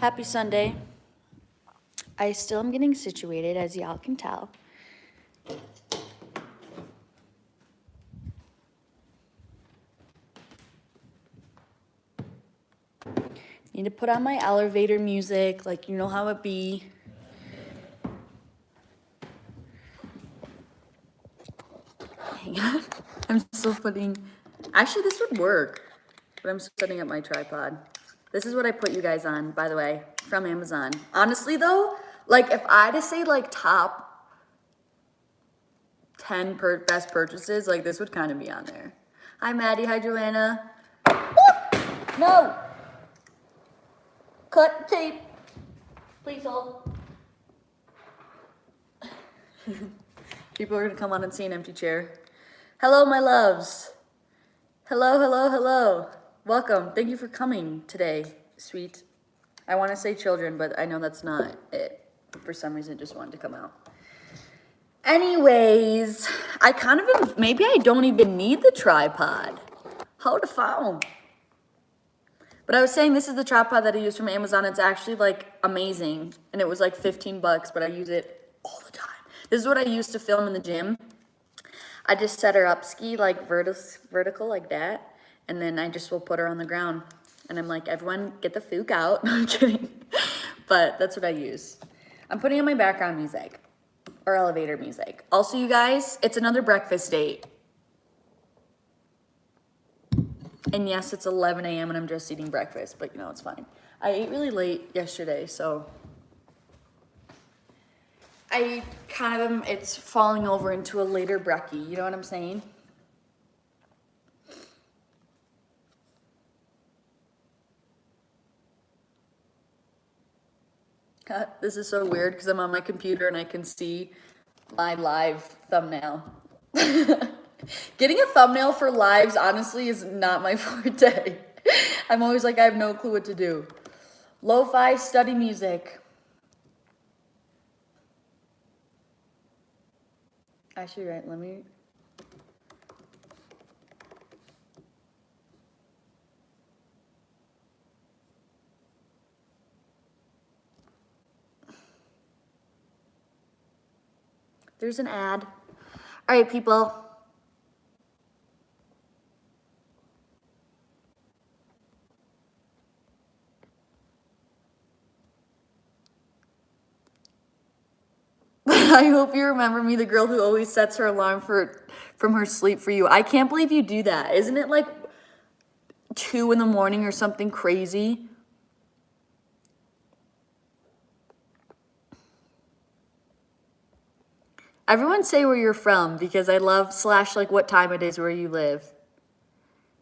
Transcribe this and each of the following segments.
Happy Sunday. I still am getting situated, as y'all can tell. Need to put on my elevator music, like you know how it be. Hang on. I'm still putting, actually this would work, but I'm setting up my tripod. This is what I put you guys on, by the way, from Amazon. Honestly though, like if I had to say like top 10 best purchases, like this would kind of be on there. Hi Maddie, hi Joanna. No! Cut tape. Please hold. People are gonna come on and see an empty chair. Hello, my loves. Hello, hello, hello. Welcome. Thank you for coming today, sweet. I want to say children, but I know that's not it. For some reason, it just wanted to come out. Anyways, I kind of, maybe I don't even need the tripod. How the phone? But I was saying this is the tripod that I use from Amazon. It's actually like amazing. And it was like 15 bucks, but I use it all the time. This is what I used to film in the gym. I just set her up ski like vertical like that. And then I just will put her on the ground. And I'm like, everyone get the fook out. No, I'm kidding. But that's what I use. I'm putting on my background music or elevator music. Also, you guys, it's another breakfast date. And yes, it's 11 a.m. and I'm just eating breakfast, but you know, it's fine. I ate really late yesterday, so I kind of am, it's falling over into a later brekkie, you know what I'm saying? This is so weird because I'm on my computer and I can see my live thumbnail. Getting a thumbnail for lives, honestly, is not my forte. I'm always like, I have no clue what to do. Lo-fi study music. Actually, right, let me... There's an ad. All right, people. I hope you remember me, the girl who always sets her alarm from her sleep for you. I can't believe you do that. Isn't it like 2 in the morning or something crazy? Everyone say where you're from because I love / like what time it is where you live.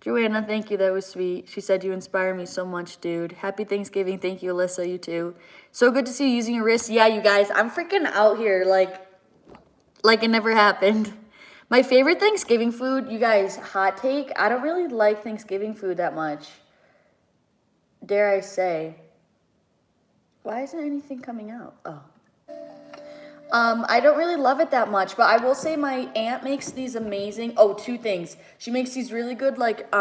Joanna, thank you. That was sweet. She said you inspire me so much, dude. Happy Thanksgiving. Thank you, Alyssa. You too. So good to see you using your wrist. Yeah, you guys, I'm freaking out here like it never happened. My favorite Thanksgiving food, you guys, hot take, I don't really like Thanksgiving food that much. Dare I say. Why isn't anything coming out? Oh. I don't really love it that much, but I will say my aunt makes these amazing, 2 things. She makes these really good, like,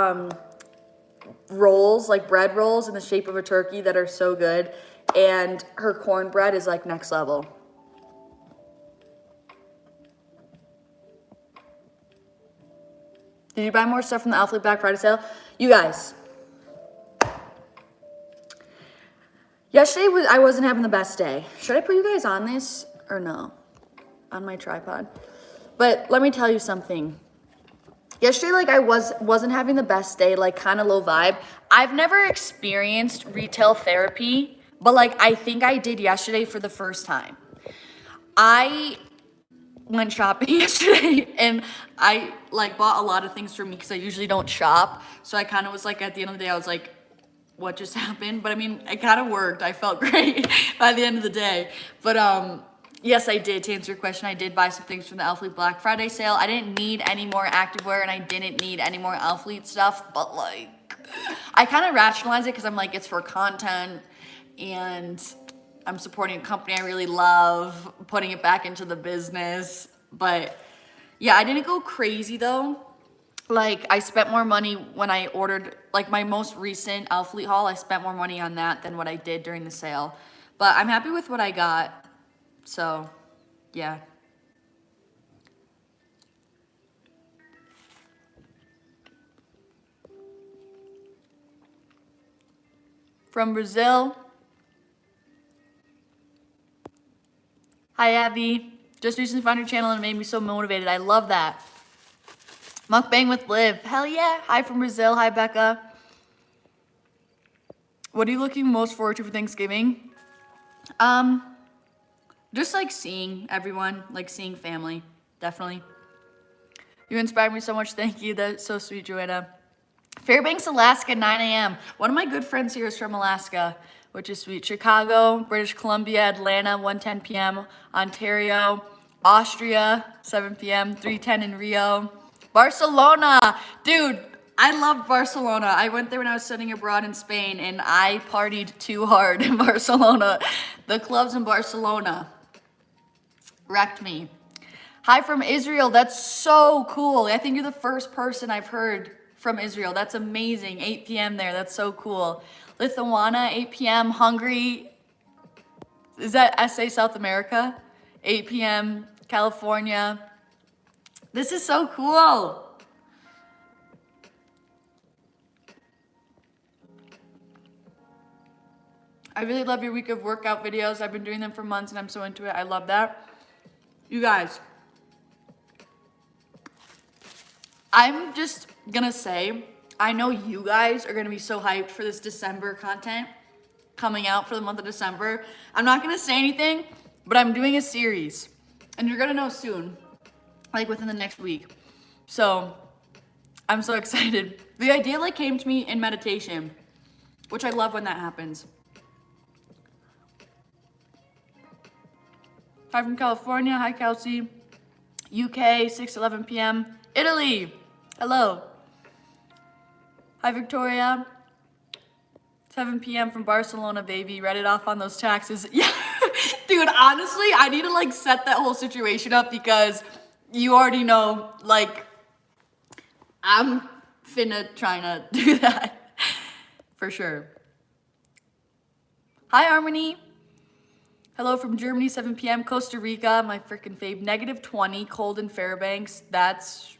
rolls, like bread rolls in the shape of a turkey that are so good. And her cornbread is, like, next level. Did you buy more stuff from the Alphalete Black Friday sale? You guys. Yesterday, I wasn't having the best day. Should I put you guys on this? Or no, on my tripod. But let me tell you something. Yesterday, like I wasn't having the best day, like kind of low vibe. I've never experienced retail therapy, but like I think I did yesterday for the first time. I went shopping yesterday and I like bought a lot of things for me because I usually don't shop. So I kind of was like, at the end of the day, I was like, what just happened? But I mean, it kind of worked. I felt great by the end of the day. But yes, I did. To answer your question, I did buy some things from the Alphalete Black Friday sale. I didn't need any more activewear and I didn't need any more Alphalete stuff, but like, I kind of rationalize it because I'm like, it's for content and I'm supporting a company I really love, putting it back into the business. But yeah, I didn't go crazy though. like I spent more money when I ordered, like my most recent Elfleet haul, I spent more money on that than what I did during the sale. But I'm happy with what I got. So, yeah. From Brazil. Hi, Abby. Just recently found your channel and it made me so motivated. I love that. Mukbang with Liv. Hell yeah. Hi from Brazil. Hi, Becca. What are you looking most forward to for Thanksgiving? Just like seeing everyone, like seeing family. Definitely. You inspired me so much. Thank you. That's so sweet, Joanna. Fairbanks, Alaska, 9 a.m. One of my good friends here is from Alaska, which is sweet. Chicago, British Columbia, Atlanta, 1:10 p.m. Ontario, Austria, 7 p.m. 3:10 in Rio. Barcelona, dude, I love Barcelona. I went there when I was studying abroad in Spain, and I partied too hard in Barcelona. The clubs in Barcelona wrecked me. Hi from Israel. That's so cool. I think you're the first person I've heard from Israel. That's amazing. 8 p.m. there. That's so cool. Lithuania, 8 p.m. Hungary. Is that SA South America? 8 p.m. California. This is so cool. I really love your week of workout videos. I've been doing them for months and I'm so into it. I love that. You guys, I'm just gonna say, I know you guys are gonna be so hyped for this December content coming out for the month of December. I'm not gonna say anything, but I'm doing a series and you're gonna know soon, like within the next week. So I'm so excited. The idea like came to me in meditation, which I love when that happens. Hi from California. Hi, Kelsey. UK, 6:11 p.m. Italy. Hello. Hi, Victoria. 7 p.m. from Barcelona, baby. Read it off on those taxes. Yeah. Dude, honestly, I need to like set that whole situation up because you already know, like, I'm finna trying to do that for sure. Hi, Harmony. Hello from Germany, 7 p.m. Costa Rica, my freaking fave. -20, cold in Fairbanks. That's...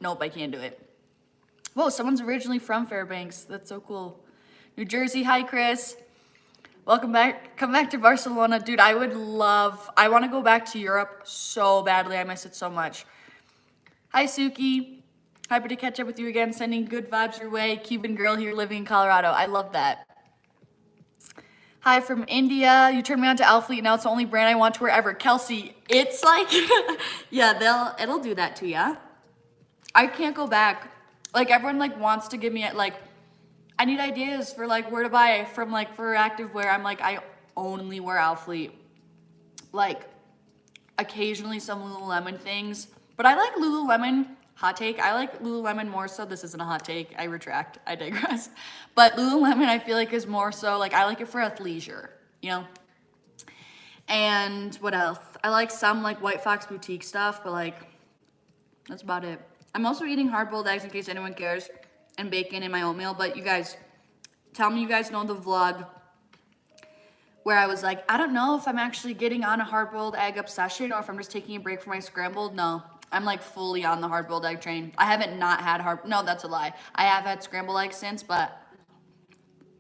Nope, I can't do it. Whoa, someone's originally from Fairbanks. That's so cool. New Jersey, hi, Chris. Welcome back. Come back to Barcelona. Dude, I would love... I want to go back to Europe so badly. I miss it so much. Hi, Suki. Happy to catch up with you again. Sending good vibes your way. Cuban girl here living in Colorado. I love that. Hi from India. You turned me on to Elfleet. Now it's the only brand I want to wear ever. Kelsey, it's like, yeah, it'll do that to ya. I can't go back. Like everyone like wants to give me like, I need ideas for like where to buy from like for activewear. I'm like, I only wear Elfleet. Like occasionally some Lululemon things, but I like Lululemon. Hot take, I like Lululemon more so. This isn't a hot take, I retract, I digress. But Lululemon I feel like is more so, like I like it for athleisure, you know? And what else? I like some like White Fox boutique stuff, but like, that's about it. I'm also eating hard-boiled eggs in case anyone cares, and bacon in my oatmeal, but you guys, tell me you guys know the vlog where I was like, I don't know if I'm actually getting on a hard-boiled egg obsession or if I'm just taking a break from my scrambled. No. I'm like fully on the hard-boiled egg train. I haven't not had no, that's a lie. I have had scrambled eggs since, but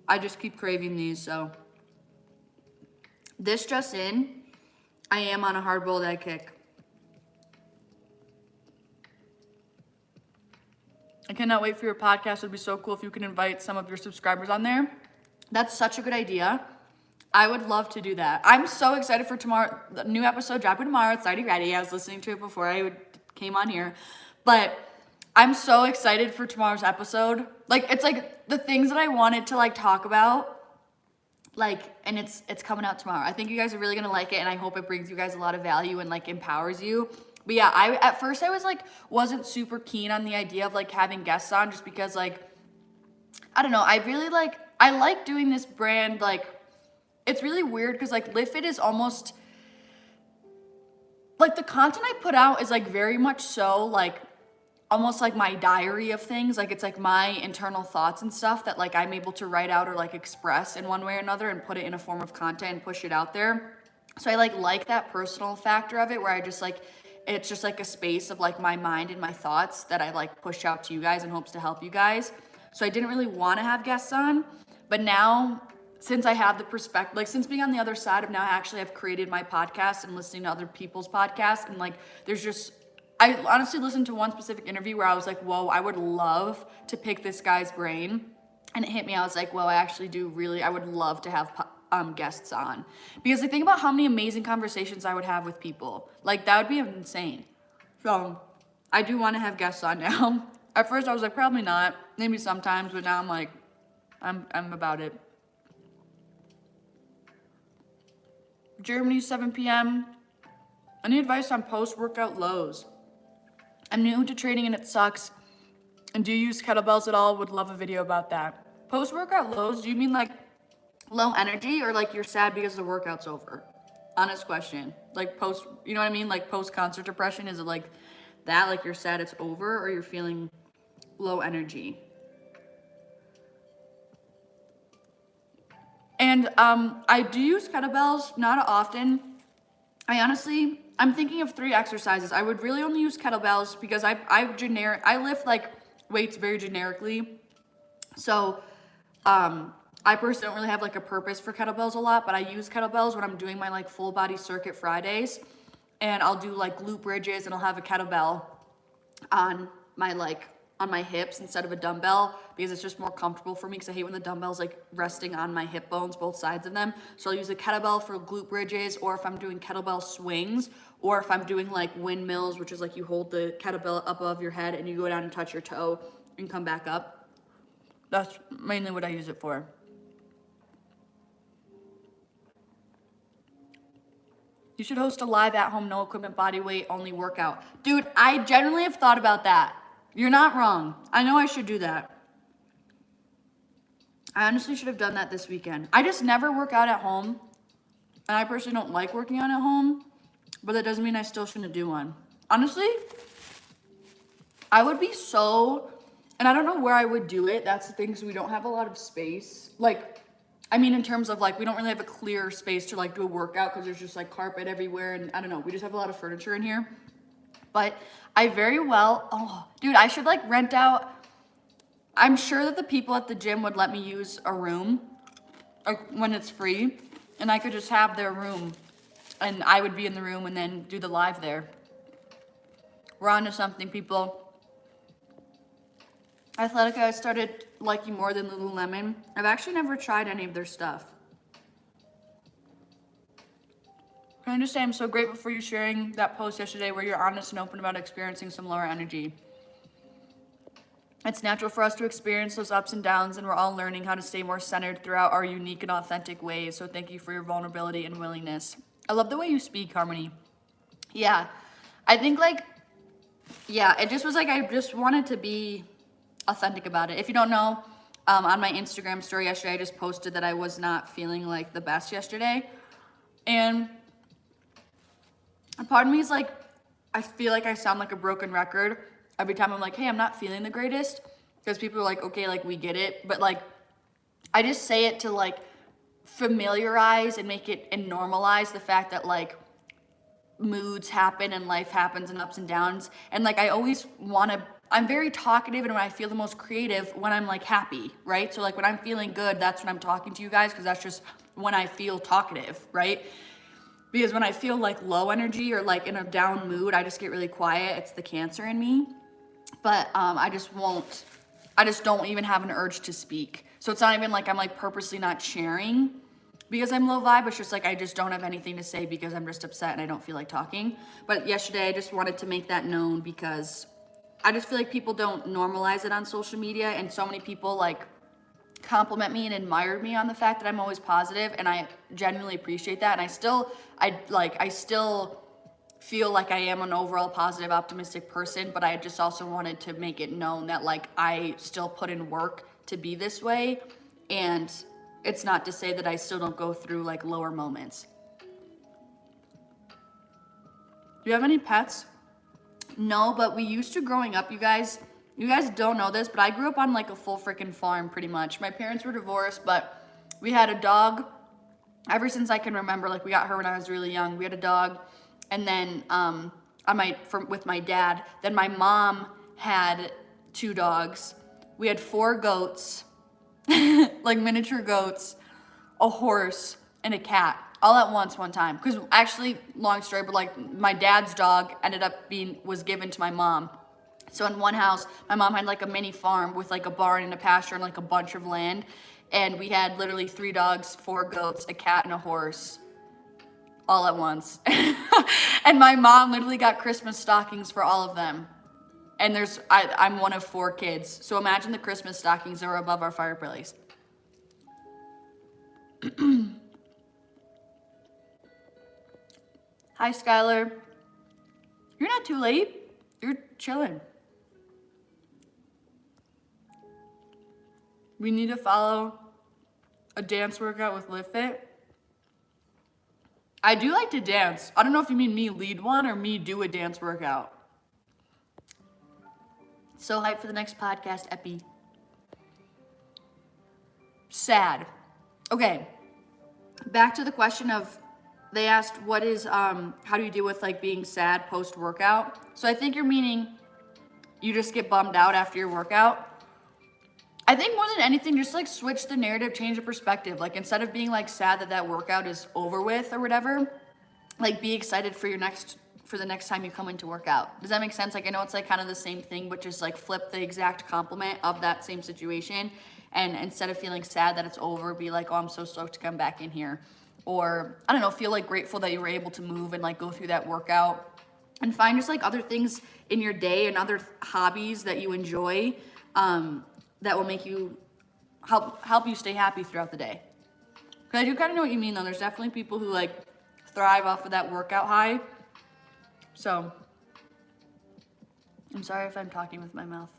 I just keep craving these, so. This just in, I am on a hard-boiled egg kick. I cannot wait for your podcast. It would be so cool if you can invite some of your subscribers on there. That's such a good idea. I would love to do that. I'm so excited for tomorrow. The new episode dropping tomorrow. It's already ready. I was listening to it before I came on here. But I'm so excited for tomorrow's episode. Like, it's like the things that I wanted to like talk about. Like, and it's coming out tomorrow. I think you guys are really gonna like it, and I hope it brings you guys a lot of value and like empowers you. But yeah, at first I was like, wasn't super keen on the idea of like having guests on just because like, I don't know. I like doing this brand. Like, it's really weird because like LiveFit is almost like the content I put out is like very much so like almost like my diary of things. Like it's like my internal thoughts and stuff that like I'm able to write out or like express in one way or another and put it in a form of content and push it out there. So I like that personal factor of it where I just like, it's just like a space of like my mind and my thoughts that I like push out to you guys in hopes to help you guys. So I didn't really want to have guests on, but now since I have the perspective, like since being on the other side of now, I actually have created my podcast and listening to other people's podcasts. And like, there's just, I honestly listened to one specific interview where I was like, whoa, I would love to pick this guy's brain. And it hit me. I was like, well, I actually do really, I would love to have guests on. Because I think about how many amazing conversations I would have with people. Like, that would be insane. So, I do want to have guests on now. At first, I was like, probably not. Maybe sometimes, but now I'm like, I'm about it. Germany, 7 p.m. Any advice on post-workout lows? I'm new to training and it sucks. And do you use kettlebells at all? Would love a video about that. Post-workout lows, do you mean like low energy or like you're sad because the workout's over? Honest question. Like post, you know what I mean? Like post-concert depression, is it like that? Like you're sad it's over or you're feeling low energy? And I do use kettlebells, not often. I'm thinking of 3 exercises. I would really only use kettlebells because I lift like weights very generically. So I personally don't really have like a purpose for kettlebells a lot, but I use kettlebells when I'm doing my like full body circuit Fridays. And I'll do like glute bridges and I'll have a kettlebell on my hips instead of a dumbbell because it's just more comfortable for me because I hate when the dumbbell's like resting on my hip bones, both sides of them. So I'll use a kettlebell for glute bridges, or if I'm doing kettlebell swings, or if I'm doing like windmills, which is like you hold the kettlebell up above your head and you go down and touch your toe and come back up. That's mainly what I use it for. You should host a live at home, no equipment, body weight, only workout. Dude, I generally have thought about that. You're not wrong. I know I should do that. I honestly should have done that this weekend. I just never work out at home. And I personally don't like working out at home. But that doesn't mean I still shouldn't do one. Honestly, I would be so, and I don't know where I would do it. That's the thing, because we don't have a lot of space. Like, I mean, in terms of like, we don't really have a clear space to like do a workout because there's just like carpet everywhere. And I don't know, we just have a lot of furniture in here. But I very well, oh, dude, I should like rent out. I'm sure that the people at the gym would let me use a room when it's free. And I could just have their room. And I would be in the room and then do the live there. We're on to something, people. Athletica, I started liking more than Lululemon. I've actually never tried any of their stuff. I understand. I'm so grateful for you sharing that post yesterday where you're honest and open about experiencing some lower energy. It's natural for us to experience those ups and downs, and we're all learning how to stay more centered throughout our unique and authentic ways. So thank you for your vulnerability and willingness. I love the way you speak, Harmony. Yeah, I think like, yeah, it just was like, I just wanted to be authentic about it. If you don't know, on my Instagram story yesterday, I just posted that I was not feeling like the best yesterday. And a part of me is like, I feel like I sound like a broken record every time I'm like, hey, I'm not feeling the greatest. Because people are like, okay, like we get it. But like, I just say it to like familiarize and make it and normalize the fact that like moods happen and life happens and ups and downs. And like, I always want to, I'm very talkative, and when I feel the most creative when I'm like happy, right? So like when I'm feeling good, that's when I'm talking to you guys, because that's just when I feel talkative, right? Because when I feel like low energy or like in a down mood, I just get really quiet. It's the Cancer in me. But I just don't even have an urge to speak. So it's not even like I'm like purposely not sharing because I'm low vibe. It's just like I just don't have anything to say because I'm just upset and I don't feel like talking. But yesterday I just wanted to make that known because I just feel like people don't normalize it on social media, and so many people like compliment me and admire me on the fact that I'm always positive, and I genuinely appreciate that. And I still feel like I am an overall positive, optimistic person, but I just also wanted to make it known that like I still put in work to be this way, and it's not to say that I still don't go through like lower moments. Do you have any pets? No, but we used to growing up, you guys don't know this, but I grew up on like a full freaking farm pretty much. My parents were divorced, but we had a dog ever since I can remember. Like we got her when I was really young. We had a dog, and then with my dad. Then my mom had 2 dogs. We had 4 goats, like miniature goats, a horse, and a cat all at once one time. Because actually, long story, but like my dad's dog was given to my mom. So in one house, my mom had like a mini farm with like a barn and a pasture and like a bunch of land. And we had literally 3 dogs, 4 goats, a cat, and a horse all at once. And my mom literally got Christmas stockings for all of them. And I'm one of 4 kids. So imagine the Christmas stockings that were above our fireplace. Hi, Skylar. You're not too late. You're chilling. We need to follow a dance workout with Live Fit. I do like to dance. I don't know if you mean me lead one or me do a dance workout. So hyped for the next podcast, Epi. Sad. Okay. Back to the question of, they asked, what is, how do you deal with like being sad post-workout? So I think you're meaning you just get bummed out after your workout. I think more than anything, just like switch the narrative, change the perspective. Like instead of being like sad that workout is over with or whatever, like be excited for the next time you come in to work out. Does that make sense? Like I know it's like kind of the same thing, but just like flip the exact compliment of that same situation. And instead of feeling sad that it's over, be like, oh, I'm so stoked to come back in here. Or I don't know, feel like grateful that you were able to move and like go through that workout. And find just like other things in your day and other hobbies that you enjoy, that will make you help you stay happy throughout the day. Because I do kind of know what you mean though. There's definitely people who like thrive off of that workout high. So I'm sorry if I'm talking with my mouth.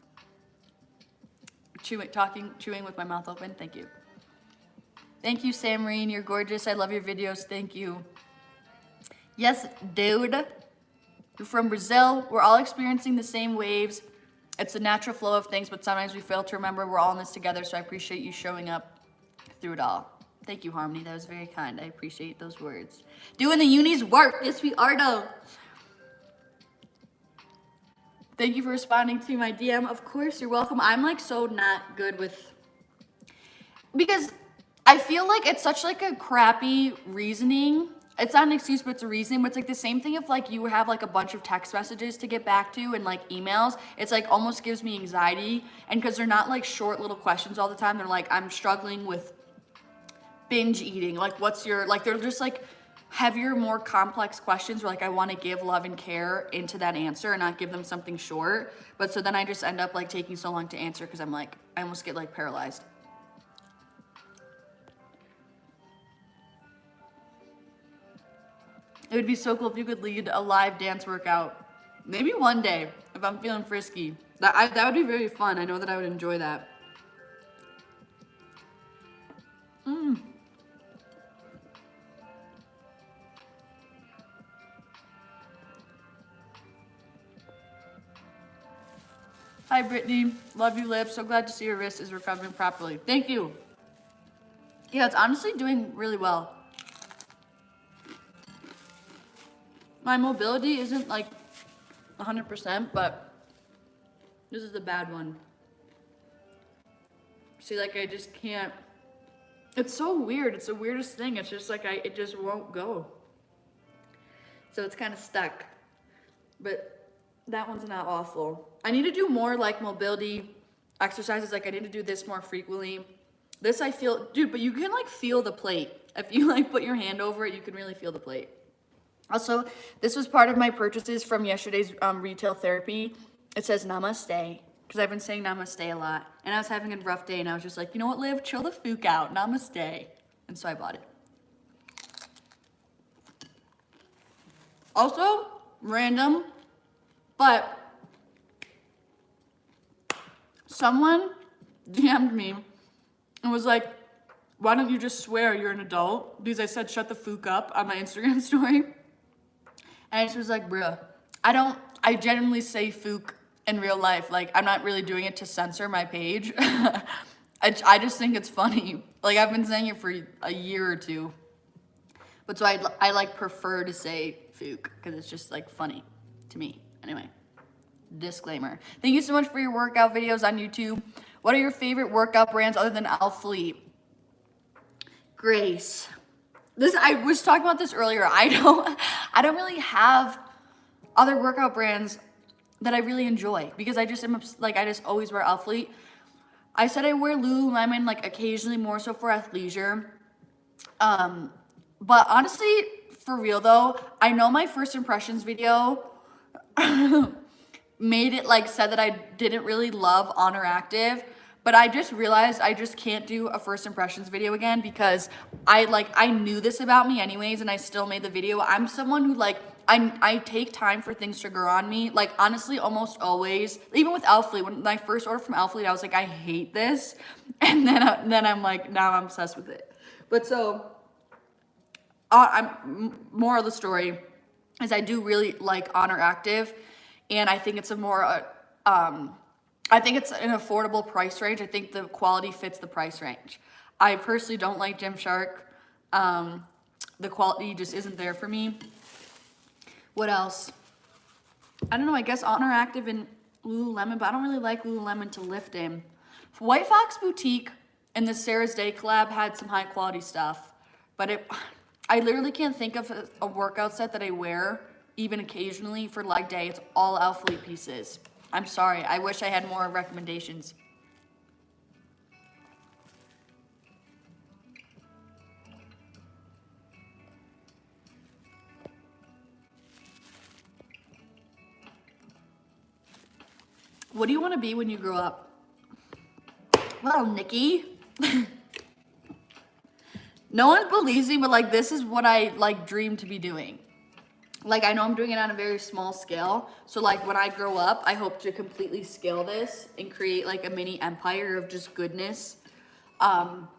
Chewing with my mouth open. Thank you. Thank you, Sam Marine. You're gorgeous. I love your videos. Thank you. Yes, dude. You're from Brazil. We're all experiencing the same waves. It's the natural flow of things, but sometimes we fail to remember we're all in this together, so I appreciate you showing up through it all. Thank you, Harmony. That was very kind. I appreciate those words. Doing the uni's work. Yes, we are, though. Thank you for responding to my DM. Of course, you're welcome. I'm, like, so not good with... Because I feel like it's such, like, a crappy reasoning. It's not an excuse, but it's a reason. But it's like the same thing if like you have like a bunch of text messages to get back to and like emails. It's like almost gives me anxiety. And because they're not like short little questions all the time. They're like, I'm struggling with binge eating. Like what's your, like they're just like heavier, more complex questions where like I want to give love and care into that answer and not give them something short. But so then I just end up like taking so long to answer because I'm like, I almost get like paralyzed. It would be so cool if you could lead a live dance workout. Maybe one day, if I'm feeling frisky. That would be very fun. I know that I would enjoy that. Hi, Brittany. Love you, lips. So glad to see your wrist is recovering properly. Thank you. Yeah, it's honestly doing really well. My mobility isn't like 100%, but this is the bad one. See, like I just can't, it's so weird. It's the weirdest thing. It's just like, it just won't go. So it's kind of stuck, but that one's not awful. I need to do more like mobility exercises. Like I need to do this more frequently. This I feel, dude, but you can like feel the plate. If you like put your hand over it, you can really feel the plate. Also, this was part of my purchases from yesterday's retail therapy. It says namaste, because I've been saying namaste a lot. And I was having a rough day, and I was just like, you know what, Liv? Chill the fuck out. Namaste. And so I bought it. Also, random, but someone DM'd me and was like, why don't you just swear you're an adult? Because I said shut the fuck up on my Instagram story. And I just was like, bruh, I I genuinely say Fook in real life. Like, I'm not really doing it to censor my page. I just think it's funny. Like, I've been saying it for a year or two. But so I like prefer to say Fook because it's just like funny to me. Anyway, disclaimer. Thank you so much for your workout videos on YouTube. What are your favorite workout brands other than Alphalete? Grace. I was talking about this earlier. I don't really have other workout brands that I really enjoy because I just always wear Alphalete. I said I wear Lululemon like occasionally, more so for athleisure. But honestly, for real though, I know my first impressions video made it like said that I didn't really love Anorexia, but I just realized I just can't do a first impressions video again because I knew this about me anyways and I still made the video. I'm someone who I take time for things to grow on me. Like honestly, almost always, even with Alphalete, when I first ordered from Alphalete, I was like, I hate this. And then I'm like, now I'm obsessed with it. But so, more of the story is I do really like Honor Active, and I think it's I think it's an affordable price range. I think the quality fits the price range. I personally don't like Gymshark. The quality just isn't there for me. What else? I don't know, I guess Honor Active and Lululemon, but I don't really like Lululemon to lift in. White Fox Boutique and the Sarah's Day collab had some high quality stuff, but I literally can't think of a workout set that I wear, even occasionally, for leg day. It's all Alphalete pieces. I'm sorry. I wish I had more recommendations. What do you want to be when you grow up? Well, Nikki. No one believes me, but like this is what I like dream to be doing. Like I know I'm doing it on a very small scale. So like when I grow up, I hope to completely scale this and create like a mini empire of just goodness. But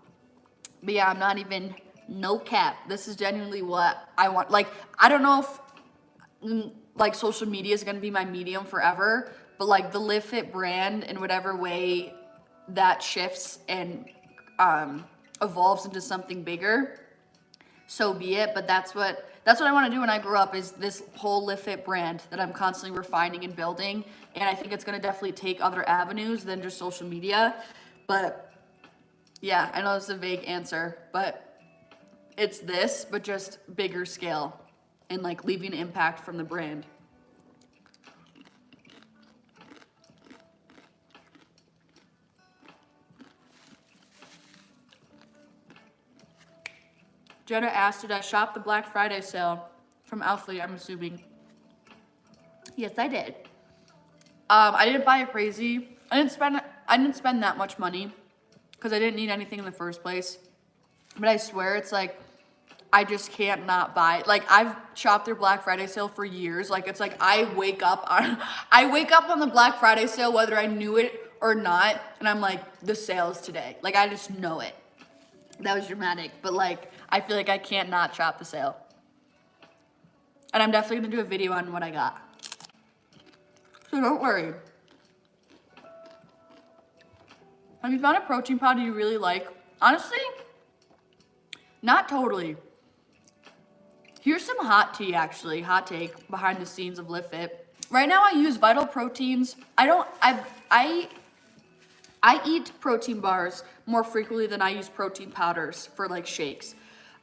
yeah, I'm not even, no cap. This is genuinely what I want. Like, I don't know if like social media is going to be my medium forever, but like the Live Fit brand in whatever way that shifts and evolves into something bigger, so be it. But that's what I want to do when I grow up, is this whole Live Fit brand that I'm constantly refining and building. And I think it's going to definitely take other avenues than just social media. But yeah, I know it's a vague answer, but it's this, but just bigger scale and like leaving an impact from the brand. Jenna asked, did I shop the Black Friday sale from Alphalete, I'm assuming? Yes, I did. I didn't buy it crazy. I didn't spend that much money because I didn't need anything in the first place. But I swear it's like, I just can't not buy it. Like I've shopped their Black Friday sale for years. Like it's like I wake up on the Black Friday sale whether I knew it or not, and I'm like, the sale is today. Like I just know it. That was dramatic, but like I feel like I can't not shop the sale. And I'm definitely gonna do a video on what I got. So don't worry. Have you found a protein powder you really like? Honestly, not totally. Here's some hot tea, actually, hot take behind the scenes of Live Fit. Right now I use Vital Proteins. I eat protein bars more frequently than I use protein powders for like shakes.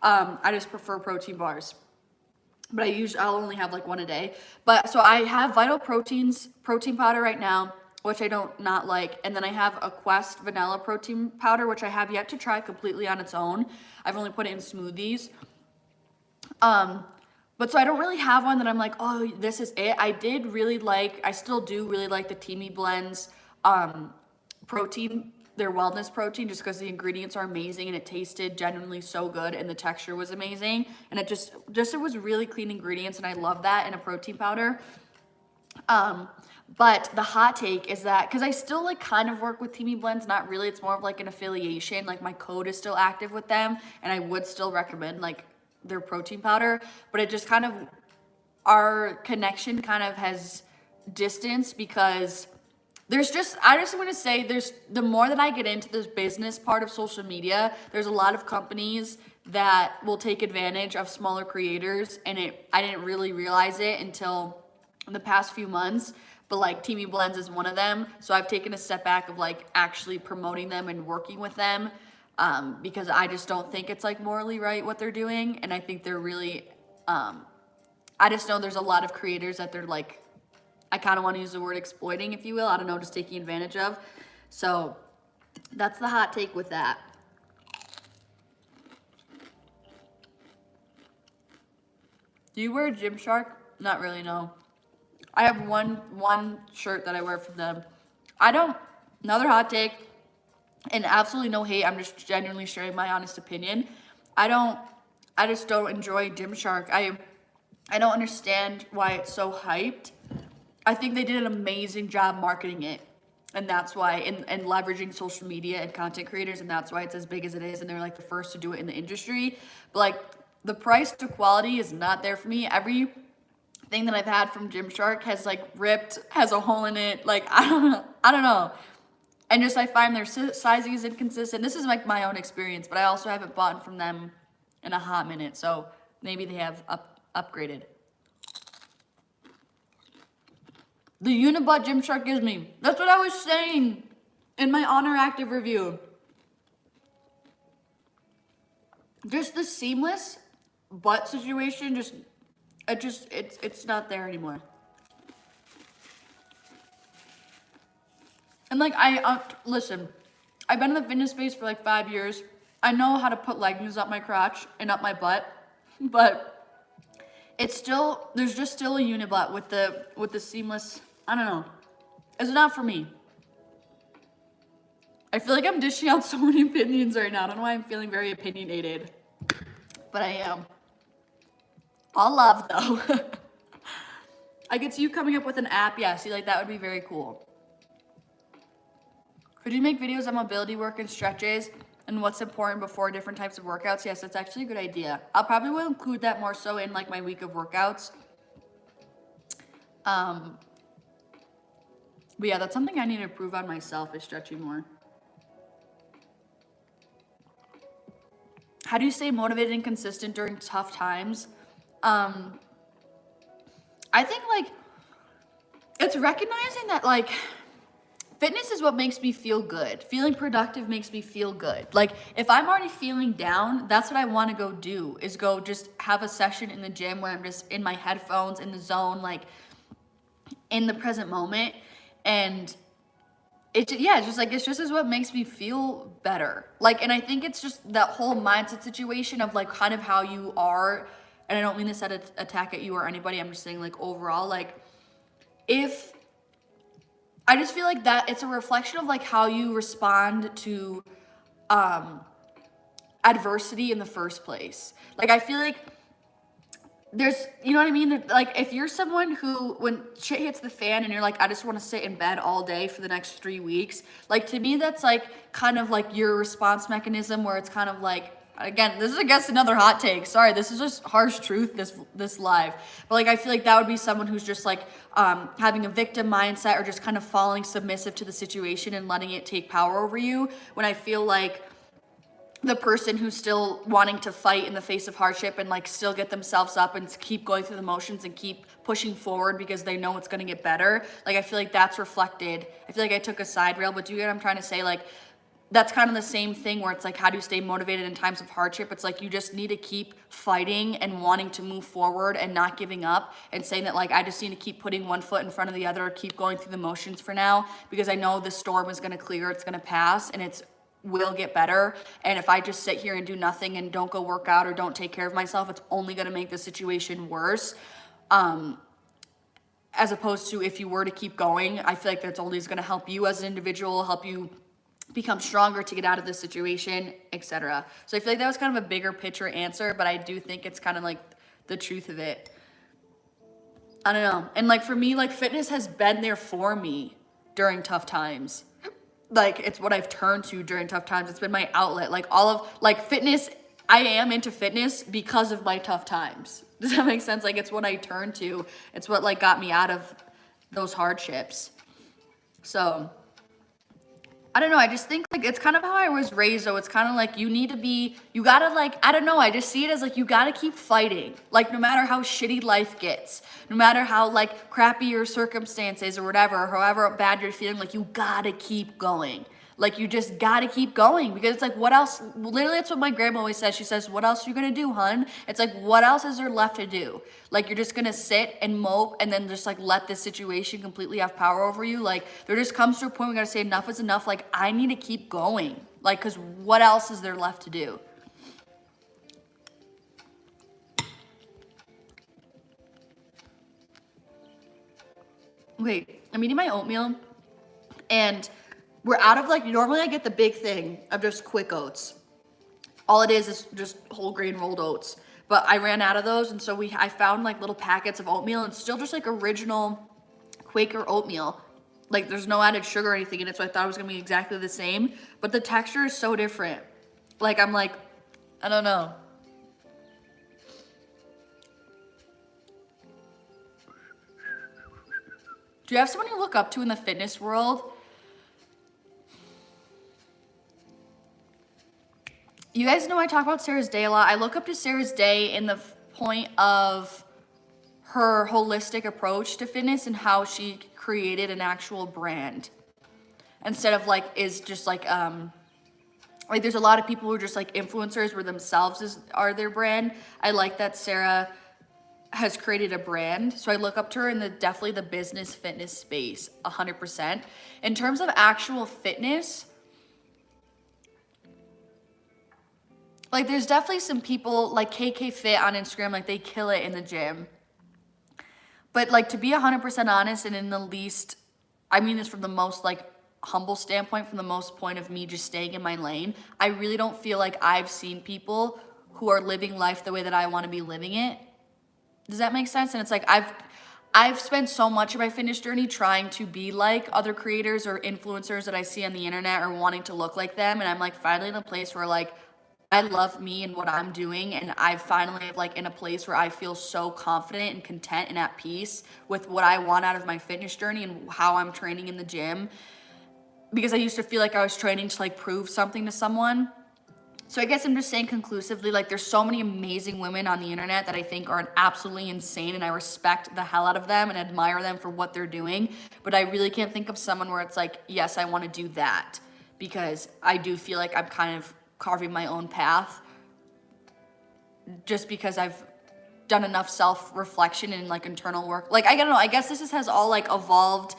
I just prefer protein bars. But I'll only have like one a day. But so I have Vital Proteins protein powder right now, which I don't not like. And then I have a Quest vanilla protein powder, which I have yet to try completely on its own. I've only put it in smoothies. But so I don't really have one that I'm like, oh, this is it. I still do really like the Teamy Blends protein, their wellness protein, just because the ingredients are amazing and it tasted genuinely so good and the texture was amazing. And it was really clean ingredients, and I love that in a protein powder. But the hot take is that, because I still like kind of work with Teamy Blends, not really, it's more of like an affiliation, like my code is still active with them, and I would still recommend like their protein powder, but it just kind of, our connection kind of has distance because I just want to say the more that I get into this business part of social media, there's a lot of companies that will take advantage of smaller creators, and I didn't really realize it until the past few months, but like Teamy Blends is one of them. So I've taken a step back of like actually promoting them and working with them, because I just don't think it's like morally right what they're doing, and I think they're really, I just know there's a lot of creators that they're like, I kind of want to use the word exploiting, if you will. I don't know, just taking advantage of. So that's the hot take with that. Do you wear Gymshark? Not really, no. I have one shirt that I wear from them. Another hot take, and absolutely no hate, I'm just genuinely sharing my honest opinion. I just don't enjoy Gymshark. I don't understand why it's so hyped. I think they did an amazing job marketing it, and that's why, and leveraging social media and content creators, and that's why it's as big as it is, and they're like the first to do it in the industry. But like, the price to quality is not there for me. Everything that I've had from Gymshark has like ripped, has a hole in it. Like, I don't know. And just I find their sizing is inconsistent. This is like my own experience, but I also haven't bought from them in a hot minute, so maybe they have upgraded. The Unibutt Gymshark gives me. That's what I was saying in my Honor Active review. Just the seamless butt situation, it's not there anymore. And like, listen, I've been in the fitness space for like 5 years. I know how to put leggings up my crotch and up my butt, but there's just still a Unibutt with the seamless. I don't know. It's not for me. I feel like I'm dishing out so many opinions right now. I don't know why I'm feeling very opinionated, but I am. All love though. I could see you coming up with an app. Yeah, see, like that would be very cool. Could you make videos on mobility work and stretches and what's important before different types of workouts? Yes, that's actually a good idea. I'll probably will include that more so in like my week of workouts. But yeah, that's something I need to improve on myself, is stretching more. How do you stay motivated and consistent during tough times? I think like it's recognizing that like fitness is what makes me feel good. Feeling productive makes me feel good. Like if I'm already feeling down, that's what I want to go do, is go just have a session in the gym where I'm just in my headphones, in the zone, like in the present moment. And it's just is what makes me feel better. Like, and I think it's just that whole mindset situation of like kind of how you are. And I don't mean this at an attack at you or anybody. I'm just saying like overall, like if I just feel like that it's a reflection of like how you respond to adversity in the first place. Like I feel like there's, you know what I mean? Like if you're someone who, when shit hits the fan and you're like, I just want to sit in bed all day for the next 3 weeks, like to me that's like kind of like your response mechanism, where it's kind of like, again, this is I guess another hot take. Sorry, this is just harsh truth, this live. But like I feel like that would be someone who's just like having a victim mindset, or just kind of falling submissive to the situation and letting it take power over you. When I feel like the person who's still wanting to fight in the face of hardship and like still get themselves up and keep going through the motions and keep pushing forward because they know it's going to get better. Like I feel like that's reflected. I feel like I took a side rail, but do you get what I'm trying to say? Like that's kind of the same thing, where it's like, how do you stay motivated in times of hardship? It's like you just need to keep fighting and wanting to move forward and not giving up, and saying that like I just need to keep putting one foot in front of the other, keep going through the motions for now, because I know the storm is going to clear, it's going to pass, and it's will get better. And if I just sit here and do nothing and don't go work out or don't take care of myself, it's only going to make the situation worse. As opposed to if you were to keep going, I feel like that's always going to help you as an individual, help you become stronger to get out of this situation, etc. So I feel like that was kind of a bigger picture answer, but I do think it's kind of like the truth of it. I don't know. And like for me, like fitness has been there for me during tough times. Like it's what I've turned to during tough times. It's been my outlet. Like all of like fitness, I am into fitness because of my tough times. Does that make sense? Like it's what I turned to. It's what like got me out of those hardships. So I don't know, I just think like it's kind of how I was raised though. It's kind of like you gotta like, I don't know, I just see it as like you gotta keep fighting. Like no matter how shitty life gets, no matter how like crappy your circumstances or whatever, or however bad you're feeling, like you gotta keep going. Like you just gotta keep going because it's like what else, literally that's what my grandma always says. She says, what else are you gonna do, hun? It's like what else is there left to do? Like you're just gonna sit and mope and then just like let this situation completely have power over you. Like there just comes to a point we gotta say enough is enough. Like I need to keep going. Like cause what else is there left to do? Wait, I'm eating my oatmeal and we're out of like, normally I get the big thing of just quick oats. All it is just whole grain rolled oats. But I ran out of those and so I found like little packets of oatmeal and still just like original Quaker oatmeal. Like there's no added sugar or anything in it, so I thought it was gonna be exactly the same. But the texture is so different. Like I'm like, I don't know. Do you have someone you look up to in the fitness world? You guys know I talk about Sarah's Day a lot. I look up to Sarah's Day in the point of her holistic approach to fitness and how she created an actual brand instead of like is just like there's a lot of people who are just like influencers where themselves are their brand. I like that Sarah has created a brand, so I look up to her in definitely the business fitness space 100%. In terms of actual fitness, like there's definitely some people like KK Fit on Instagram, like they kill it in the gym. But like to be 100% honest and in the least, I mean this from the most like humble standpoint, from the most point of me just staying in my lane, I really don't feel like I've seen people who are living life the way that I want to be living it. Does that make sense? And it's like I've spent so much of my fitness journey trying to be like other creators or influencers that I see on the internet or wanting to look like them. And I'm like finally in a place where like I love me and what I'm doing, and I finally like in a place where I feel so confident and content and at peace with what I want out of my fitness journey and how I'm training in the gym. Because I used to feel like I was training to like prove something to someone. So I guess I'm just saying conclusively, like there's so many amazing women on the internet that I think are absolutely insane, and I respect the hell out of them and admire them for what they're doing. But I really can't think of someone where it's like, yes, I want to do that, because I do feel like I'm kind of carving my own path just because I've done enough self-reflection and like internal work. Like I don't know, I guess this has all like evolved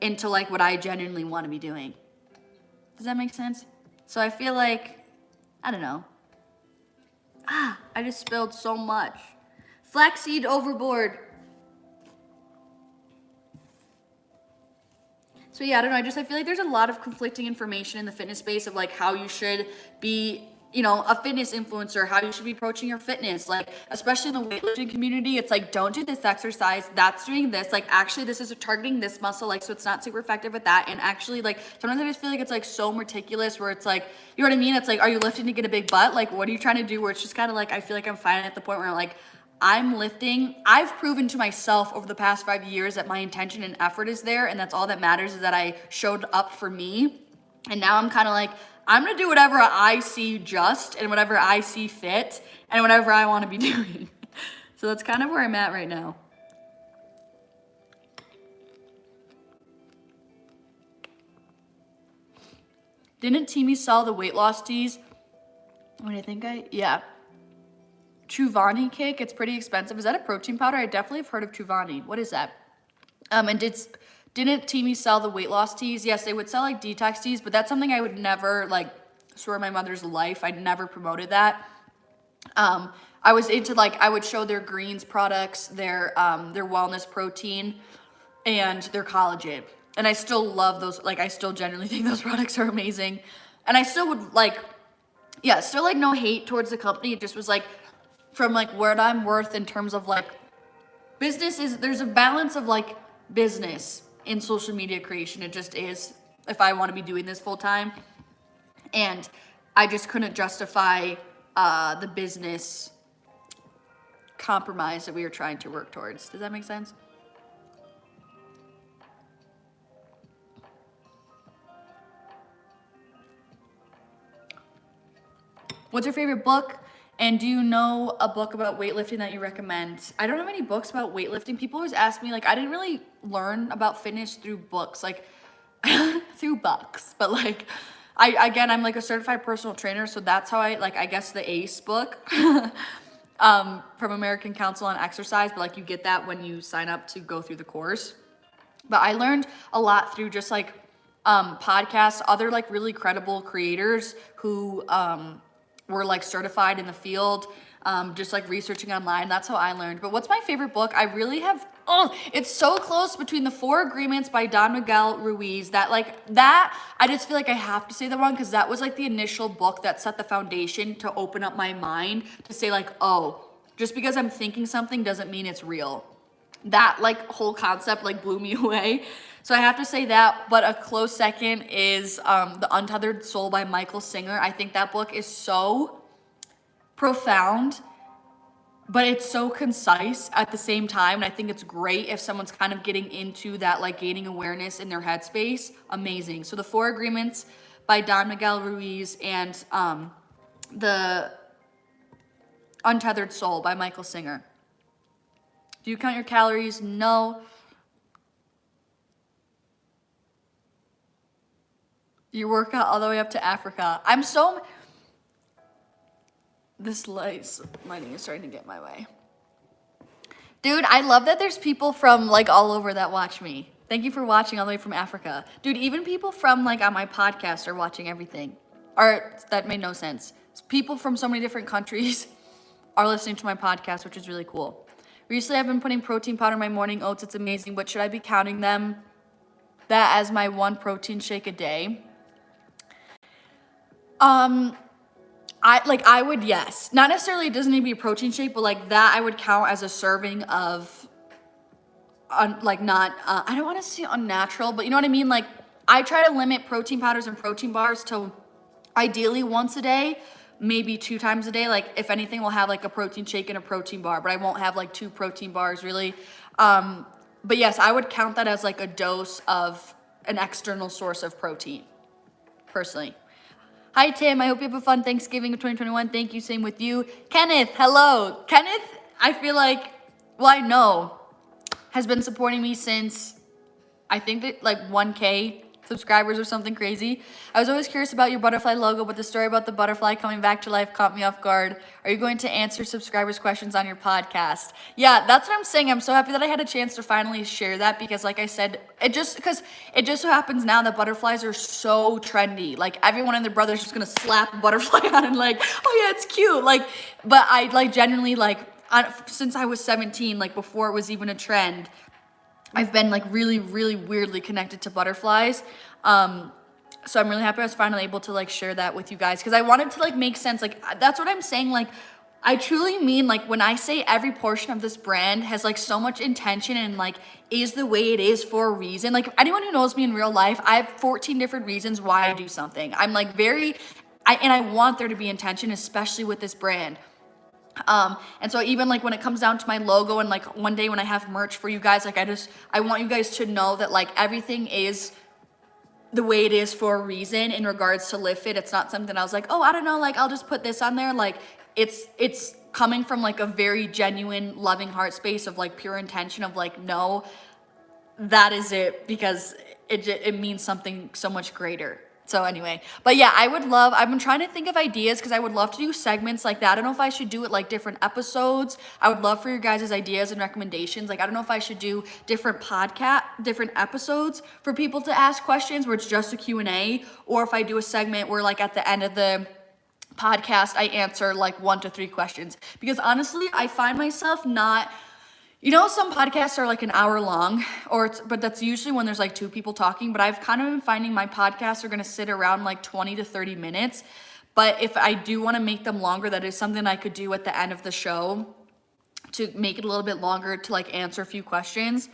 into like what I genuinely want to be doing. Does that make sense? So I feel like, I don't know. I just spilled so much. Flaxseed overboard. So yeah, I don't know, I feel like there's a lot of conflicting information in the fitness space of like how you should be, you know, a fitness influencer, how you should be approaching your fitness. Like, especially in the weightlifting community, it's like, don't do this exercise, that's doing this. Like, actually, this is targeting this muscle, like, so it's not super effective with that. And actually, like, sometimes I just feel like it's like so meticulous where it's like, you know what I mean? It's like, are you lifting to get a big butt? Like, what are you trying to do? Where it's just kind of like, I feel like I'm finally at the point where like, I'm lifting. I've proven to myself over the past 5 years that my intention and effort is there, and that's all that matters, is that I showed up for me. And now I'm kind of like, I'm gonna do whatever I see just and whatever I see fit and whatever I want to be doing. So that's kind of where I'm at right now. Didn't Teamy sell the weight loss teas? Yeah. Chuvani cake, it's pretty expensive. Is that a protein powder? I definitely have heard of Chuvani. What is that? And didn't Teamy sell the weight loss teas? Yes, they would sell like detox teas, but that's something I would never like swear my mother's life. I never promoted that. I was into like, I would show their greens products, their wellness protein, and their collagen. And I still love those. Like, I still genuinely think those products are amazing. And I still would like, yeah, still like no hate towards the company. It just was like, from like what I'm worth in terms of like business is, there's a balance of like business in social media creation. It just is, if I want to be doing this full time. And I just couldn't justify the business compromise that we were trying to work towards. Does that make sense? What's your favorite book? And do you know a book about weightlifting that you recommend? I don't have any books about weightlifting. People always ask me, like, I didn't really learn about fitness through books, like, through books. But, like, I'm, like, a certified personal trainer, so that's how I guess the ACE book from American Council on Exercise, but, like, you get that when you sign up to go through the course. But I learned a lot through just, like, podcasts, other, like, really credible creators who were like certified in the field, just like researching online. That's how I learned. But what's my favorite book? I really have, it's so close between The Four Agreements by Don Miguel Ruiz I just feel like I have to say that one because that was like the initial book that set the foundation to open up my mind to say like, oh, just because I'm thinking something doesn't mean it's real. That like whole concept like blew me away. So I have to say that, but a close second is The Untethered Soul by Michael Singer. I think that book is so profound, but it's so concise at the same time. And I think it's great if someone's kind of getting into that, like gaining awareness in their headspace. Amazing. So The Four Agreements by Don Miguel Ruiz and The Untethered Soul by Michael Singer. Do you count your calories? No. You work out all the way up to Africa. This lighting is starting to get in my way. Dude, I love that there's people from like all over that watch me. Thank you for watching all the way from Africa. Dude, even people from like on my podcast are watching everything. Or that made no sense. People from so many different countries are listening to my podcast, which is really cool. Recently, I've been putting protein powder in my morning oats. It's amazing, but should I be counting that as my one protein shake a day? I would, yes. Not necessarily, it doesn't need to be a protein shake, but like that I would count as a serving of, I don't want to say unnatural, but you know what I mean? Like, I try to limit protein powders and protein bars to ideally once a day, maybe 2 times a day. Like, if anything, we'll have like a protein shake and a protein bar, but I won't have like 2 protein bars really. But yes, I would count that as like a dose of an external source of protein, personally. Hi, Tim. I hope you have a fun Thanksgiving of 2021. Thank you. Same with you. Kenneth, hello. Kenneth, I feel like, I know, has been supporting me since, I think that like 1K subscribers or something crazy. I was always curious about your butterfly logo, but the story about the butterfly coming back to life caught me off guard. Are you going to answer subscribers' questions on your podcast? Yeah, that's what I'm saying. I'm so happy that I had a chance to finally share that because like I said, it just so happens now that butterflies are so trendy. Like everyone and their brother's just gonna slap a butterfly on and like, oh yeah, it's cute. Like, but I like genuinely like, since I was 17, like before it was even a trend, I've been like really, really weirdly connected to butterflies. So I'm really happy I was finally able to like share that with you guys because I wanted to like make sense. Like that's what I'm saying. Like I truly mean like when I say every portion of this brand has like so much intention and like is the way it is for a reason. Like anyone who knows me in real life, I have 14 different reasons why I do something. I'm like I want there to be intention, especially with this brand. And so even like when it comes down to my logo and like one day when I have merch for you guys, like I want you guys to know that like everything is the way it is for a reason in regards to Live Fit. It's not something I was like, oh, I don't know, like I'll just put this on there. Like it's coming from like a very genuine, loving heart space of like pure intention of like, no, that is it because it means something so much greater. So anyway, but yeah, I've been trying to think of ideas because I would love to do segments like that. I don't know if I should do it like different episodes. I would love for your guys' ideas and recommendations. Like, I don't know if I should do different episodes for people to ask questions where it's just a Q&A, or if I do a segment where like at the end of the podcast, I answer like 1 to 3 questions. Because honestly, I find myself not... You know, some podcasts are like an hour long, but that's usually when there's like 2 people talking. But I've kind of been finding my podcasts are going to sit around like 20 to 30 minutes. But if I do want to make them longer, that is something I could do at the end of the show to make it a little bit longer to like answer a few questions.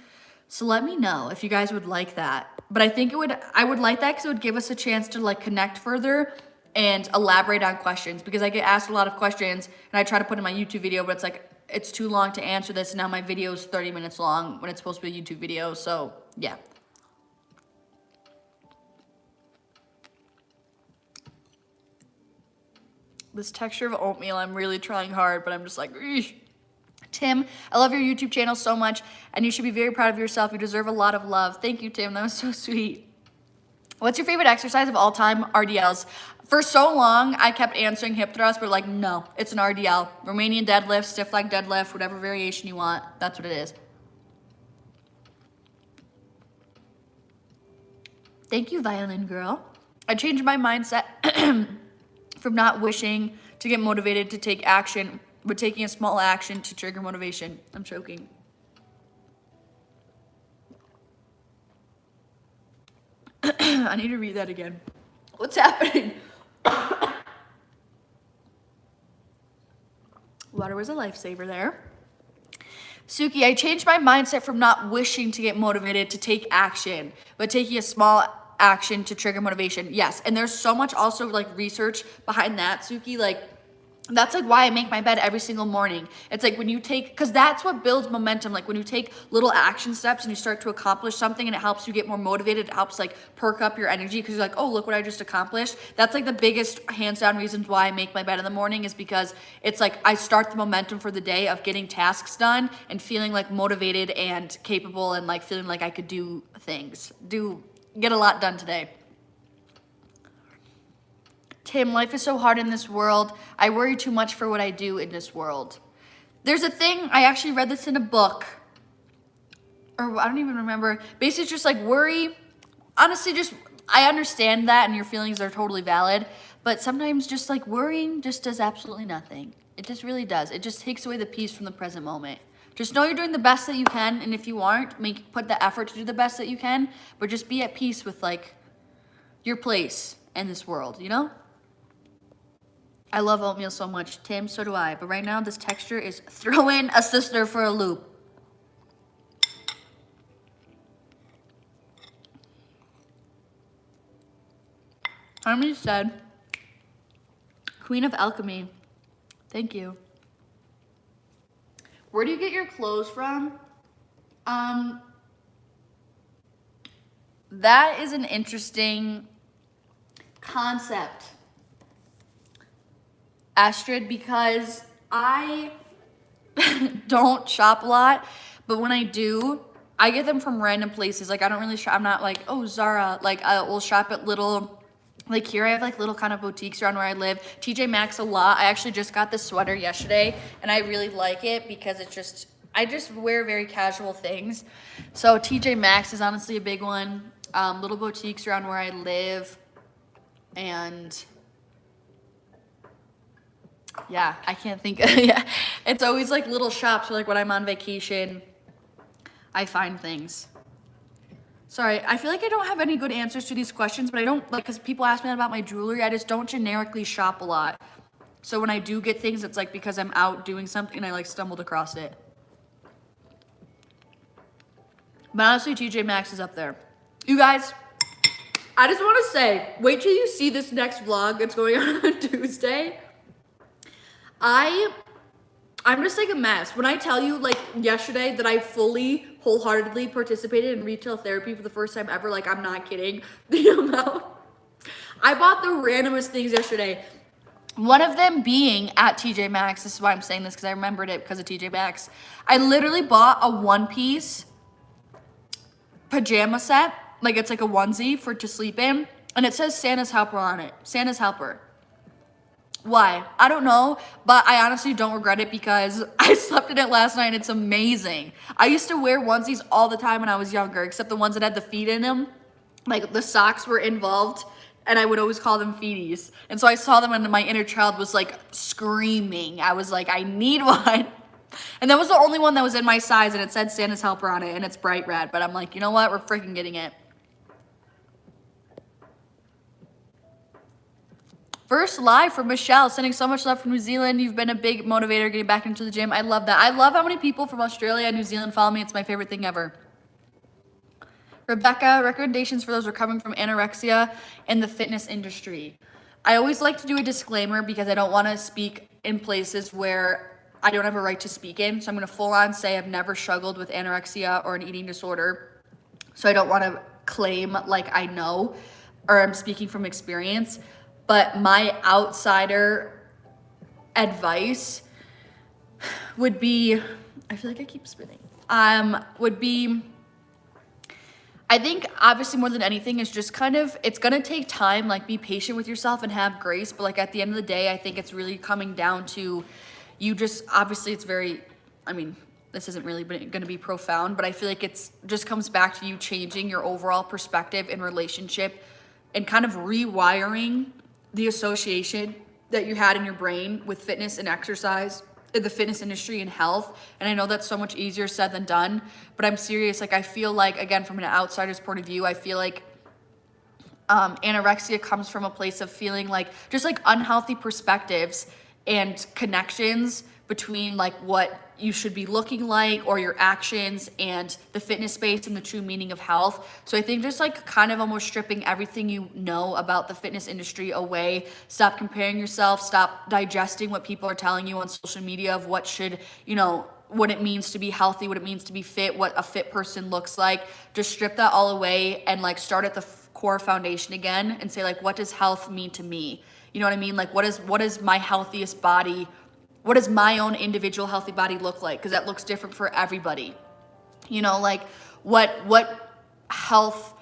So let me know if you guys would like that. But I think I would like that because it would give us a chance to like connect further and elaborate on questions, because I get asked a lot of questions and I try to put in my YouTube video, but it's like, it's too long to answer this. Now my video is 30 minutes long when it's supposed to be a YouTube video. So yeah. This texture of oatmeal, I'm really trying hard, but I'm just like, eesh. Tim, I love your YouTube channel so much, and you should be very proud of yourself. You deserve a lot of love. Thank you, Tim. That was so sweet. What's your favorite exercise of all time? RDLs. For so long, I kept answering hip thrust, but like, no, it's an RDL. Romanian deadlift, stiff leg deadlift, whatever variation you want. That's what it is. Thank you, violin girl. I changed my mindset from not wishing to get motivated to take action, but taking a small action to trigger motivation. I'm choking. I need to read that again. What's happening? Water was a lifesaver there. Suki, I changed my mindset from not wishing to get motivated to take action, but taking a small action to trigger motivation. Yes, and there's so much also like research behind that, Suki. Like, that's like why I make my bed every single morning. It's like when you take, because that's what builds momentum. Like when you take little action steps and you start to accomplish something and it helps you get more motivated, it helps like perk up your energy because you're like, oh, look what I just accomplished. That's like the biggest hands down reasons why I make my bed in the morning, is because it's like I start the momentum for the day of getting tasks done and feeling like motivated and capable and like feeling like I could do things, get a lot done today. Tim, life is so hard in this world. I worry too much for what I do in this world. There's a thing, I actually read this in a book, or I don't even remember. Basically, it's just like worry. Honestly, just, I understand that and your feelings are totally valid, but sometimes just like worrying just does absolutely nothing. It just really does. It just takes away the peace from the present moment. Just know you're doing the best that you can, and if you aren't, put the effort to do the best that you can, but just be at peace with like your place in this world, you know? I love oatmeal so much. Tim, so do I. But right now, this texture is throwing a sister for a loop. Harmony said, Queen of Alchemy. Thank you. Where do you get your clothes from? That is an interesting concept, Astrid, because I don't shop a lot, but when I do, I get them from random places. Like, I don't really shop. I'm not like, oh, Zara. Like, I will shop at little, like here I have like little kind of boutiques around where I live. TJ Maxx a lot. I actually just got this sweater yesterday, and I really like it because it's just, I just wear very casual things. So TJ Maxx is honestly a big one. Little boutiques around where I live, and yeah, I can't think. Yeah, it's always like little shops where, like, when I'm on vacation, I find things. Sorry, I feel like I don't have any good answers to these questions, but I don't, like, because people ask me about my jewelry, I just don't generically shop a lot. So when I do get things, it's like because I'm out doing something and I like stumbled across it. But honestly, TJ Maxx is up there. You guys, I just want to say, wait till you see this next vlog that's going on Tuesday. I'm just like a mess. When I tell you, like, yesterday that I fully, wholeheartedly participated in retail therapy for the first time ever, like, I'm not kidding. The amount. I bought the randomest things yesterday. One of them being at TJ Maxx. This is why I'm saying this, because I remembered it because of TJ Maxx. I literally bought a one-piece pajama set. Like, it's like a onesie to sleep in. And it says Santa's Helper on it. Santa's Helper. Why? I don't know, but I honestly don't regret it because I slept in it last night and it's amazing. I used to wear onesies all the time when I was younger, except the ones that had the feet in them. Like, the socks were involved, and I would always call them feeties. And so I saw them and my inner child was like screaming. I was like, I need one. And that was the only one that was in my size, and it said Santa's Helper on it, and it's bright red. But I'm like, you know what? We're freaking getting it. First live from Michelle, sending so much love from New Zealand. You've been a big motivator getting back into the gym. I love that. I love how many people from Australia and New Zealand follow me. It's my favorite thing ever. Rebecca, recommendations for those recovering from anorexia in the fitness industry. I always like to do a disclaimer because I don't want to speak in places where I don't have a right to speak in. So I'm going to full on say I've never struggled with anorexia or an eating disorder. So I don't want to claim like I know or I'm speaking from experience. But my outsider advice would be, I feel like I keep spinning, would be, I think obviously more than anything is just kind of, it's gonna take time, like be patient with yourself and have grace, but like at the end of the day, I think it's really coming down to you just, obviously it's very, I mean, this isn't really gonna be profound, but I feel like it's just comes back to you changing your overall perspective in relationship and kind of rewiring the association that you had in your brain with fitness and exercise, the fitness industry and health. And I know that's so much easier said than done, but I'm serious. Like, I feel like, again, from an outsider's point of view, I feel like anorexia comes from a place of feeling like just like unhealthy perspectives and connections between like what you should be looking like or your actions and the fitness space and the true meaning of health. So I think just like kind of almost stripping everything you know about the fitness industry away. Stop comparing yourself, stop digesting what people are telling you on social media of what should, you know, what it means to be healthy, what it means to be fit, what a fit person looks like. Just strip that all away and like start at the core foundation again and say like, what does health mean to me? You know what I mean? Like what is my healthiest body? What does my own individual healthy body look like? Because that looks different for everybody. You know, like what health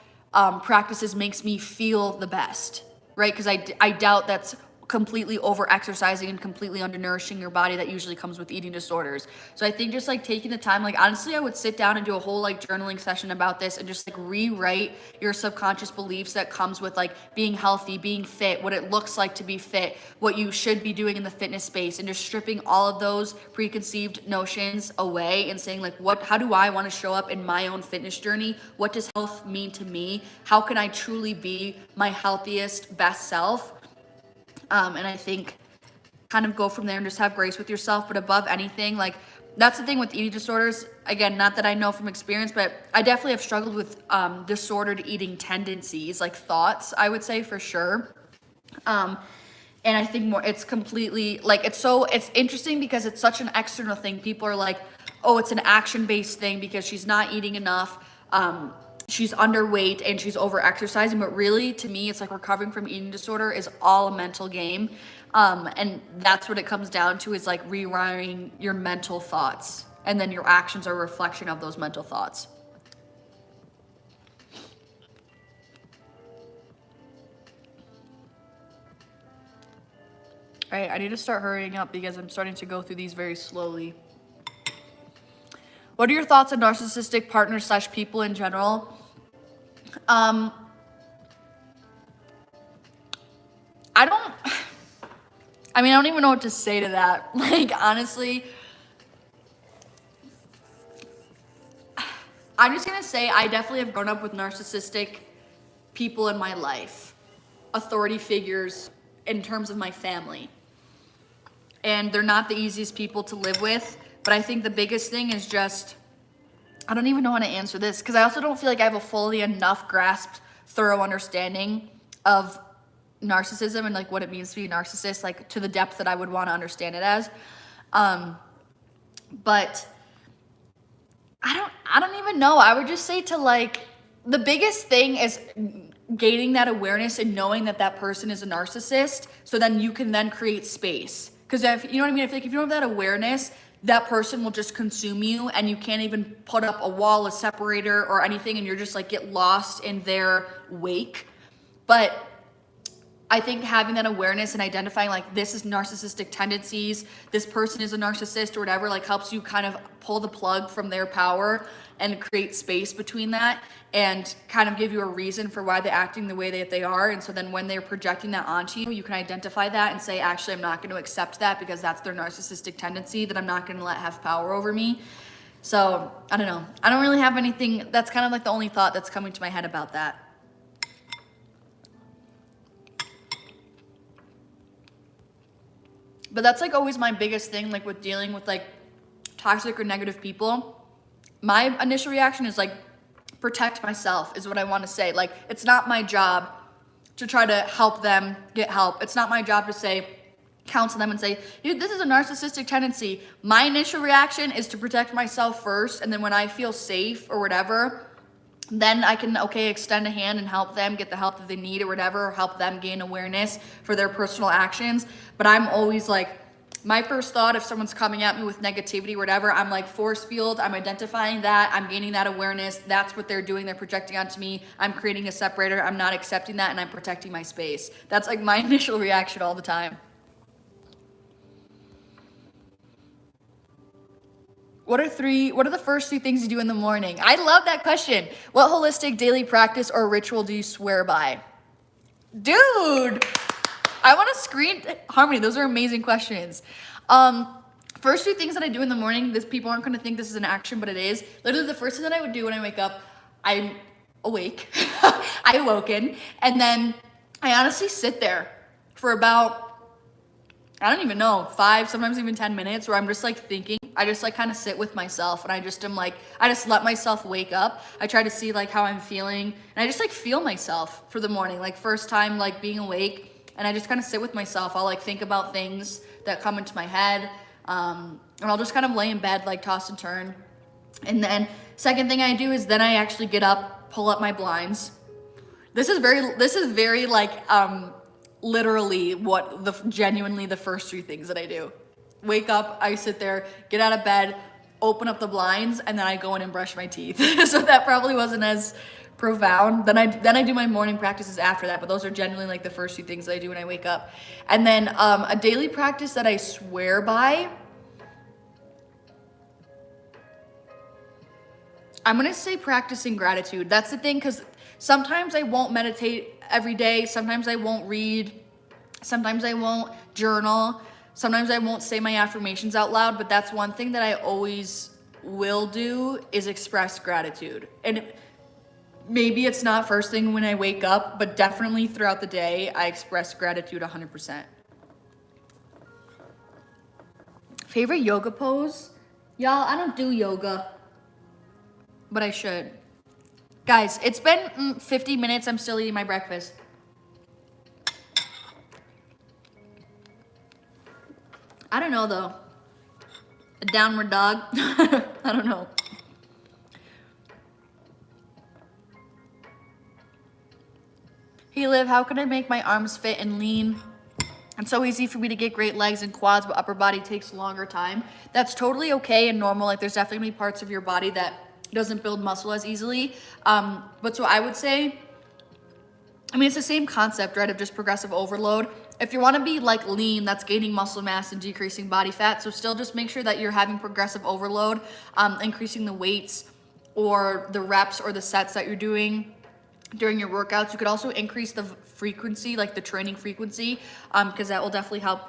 practices makes me feel the best, right? Because I doubt that's completely over exercising and completely undernourishing your body that usually comes with eating disorders. So I think just like taking the time, like honestly, I would sit down and do a whole like journaling session about this and just like rewrite your subconscious beliefs that comes with like being healthy, being fit, what it looks like to be fit, what you should be doing in the fitness space, and just stripping all of those preconceived notions away and saying like, how do I want to show up in my own fitness journey? What does health mean to me? How can I truly be my healthiest, best self? And I think kind of go from there and just have grace with yourself. But above anything, like that's the thing with eating disorders. Again, not that I know from experience, but I definitely have struggled with disordered eating tendencies, like thoughts, I would say for sure. And I think more, it's completely like, it's interesting because it's such an external thing. People are like, oh, it's an action-based thing because she's not eating enough. She's underweight and she's over exercising, but really to me it's like recovering from eating disorder is all a mental game, and that's what it comes down to, is like rewiring your mental thoughts, and then your actions are a reflection of those mental thoughts. All right, I need to start hurrying up because I'm starting to go through these very slowly. What are your thoughts on narcissistic partners / people in general? I don't even know what to say to that. Like, honestly, I'm just gonna say I definitely have grown up with narcissistic people in my life, authority figures in terms of my family. And they're not the easiest people to live with, but I think the biggest thing is just, I don't even know how to answer this because I also don't feel like I have a fully enough grasped, thorough understanding of narcissism and like what it means to be a narcissist, like to the depth that I would want to understand it as. But I don't even know. I would just say to like, the biggest thing is gaining that awareness and knowing that that person is a narcissist, so then you can then create space. Because if you know what I mean, I feel like if you don't have that awareness, that person will just consume you and you can't even put up a wall, a separator or anything, and you're just like get lost in their wake. But I think having that awareness and identifying like this is narcissistic tendencies, this person is a narcissist or whatever, like helps you kind of pull the plug from their power and create space between that and kind of give you a reason for why they're acting the way that they are. And so then when they're projecting that onto you, you can identify that and say, actually, I'm not going to accept that because that's their narcissistic tendency that I'm not going to let have power over me. So I don't know. I don't really have anything. That's kind of like the only thought that's coming to my head about that. But that's like always my biggest thing, like with dealing with like toxic or negative people. My initial reaction is like, protect myself is what I want to say. Like, it's not my job to try to help them get help. It's not my job to say, counsel them and say, dude, this is a narcissistic tendency. My initial reaction is to protect myself first. And then when I feel safe or whatever, then I can, extend a hand and help them get the help that they need or whatever, or help them gain awareness for their personal actions. But I'm always like, my first thought, if someone's coming at me with negativity or whatever, I'm like force field, I'm identifying that, I'm gaining that awareness, that's what they're doing, they're projecting onto me, I'm creating a separator, I'm not accepting that, and I'm protecting my space. That's like my initial reaction all the time. What are the first 3 things you do in the morning? I love that question. What holistic daily practice or ritual do you swear by? Dude, I want to screen Harmony. Those are amazing questions. First 2 things that I do in the morning, people aren't going to think this is an action, but it is. Literally the first thing that I would do when I wake up, I'm awake. I awoken, and then I honestly sit there for about, I don't even know, 5, sometimes even 10 minutes, where I'm just like thinking. I just like kind of sit with myself, and I just let myself wake up. I try to see like how I'm feeling, and I just like feel myself for the morning, like first time like being awake, and I just kind of sit with myself. I'll like think about things that come into my head, and I'll just kind of lay in bed, like toss and turn. And then second thing I do is then I actually get up, pull up my blinds. This is very like literally genuinely the first 3 things that I do. Wake up, I sit there, get out of bed, open up the blinds, and then I go in and brush my teeth. So that probably wasn't as profound. Then I do my morning practices after that, but those are genuinely like the first 2 things that I do when I wake up. And then a daily practice that I swear by, I'm gonna say practicing gratitude. That's the thing, because sometimes I won't meditate every day, sometimes I won't read, sometimes I won't journal, sometimes I won't say my affirmations out loud, but that's one thing that I always will do, is express gratitude. And maybe it's not first thing when I wake up, but definitely throughout the day, I express gratitude 100%. Favorite yoga pose? Y'all, I don't do yoga, but I should. Guys, it's been 50 minutes. I'm still eating my breakfast. I don't know though. A downward dog? I don't know. Hey Liv, how can I make my arms fit and lean? It's so easy for me to get great legs and quads, but upper body takes a longer time. That's totally okay and normal. Like there's definitely gonna be parts of your body that doesn't build muscle as easily. But so I would say, I mean, it's the same concept, right, of just progressive overload. If you want to be like lean, that's gaining muscle mass and decreasing body fat. So still just make sure that you're having progressive overload, increasing the weights or the reps or the sets that you're doing during your workouts. You could also increase the frequency, like the training frequency, because that will definitely help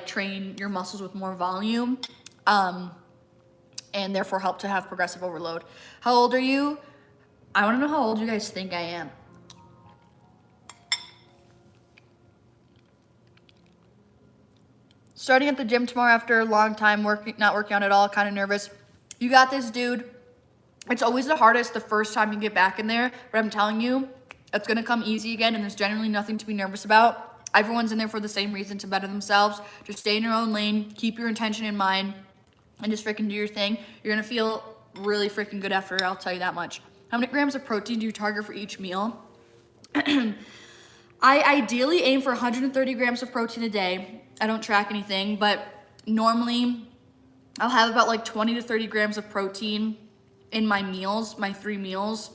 train your muscles with more volume, and therefore help to have progressive overload. How old are you? I want to know how old you guys think I am. Starting at the gym tomorrow after a long time not working out at all, kind of nervous. You got this, dude. It's always the hardest the first time you get back in there, but I'm telling you, it's gonna come easy again, and there's generally nothing to be nervous about. Everyone's in there for the same reason, to better themselves. Just stay in your own lane, keep your intention in mind, and just freaking do your thing. You're gonna feel really freaking good after, I'll tell you that much. How many grams of protein do you target for each meal? I ideally aim for 130 grams of protein a day. I don't track anything, but normally I'll have about like 20 to 30 grams of protein in my meals, my 3 meals,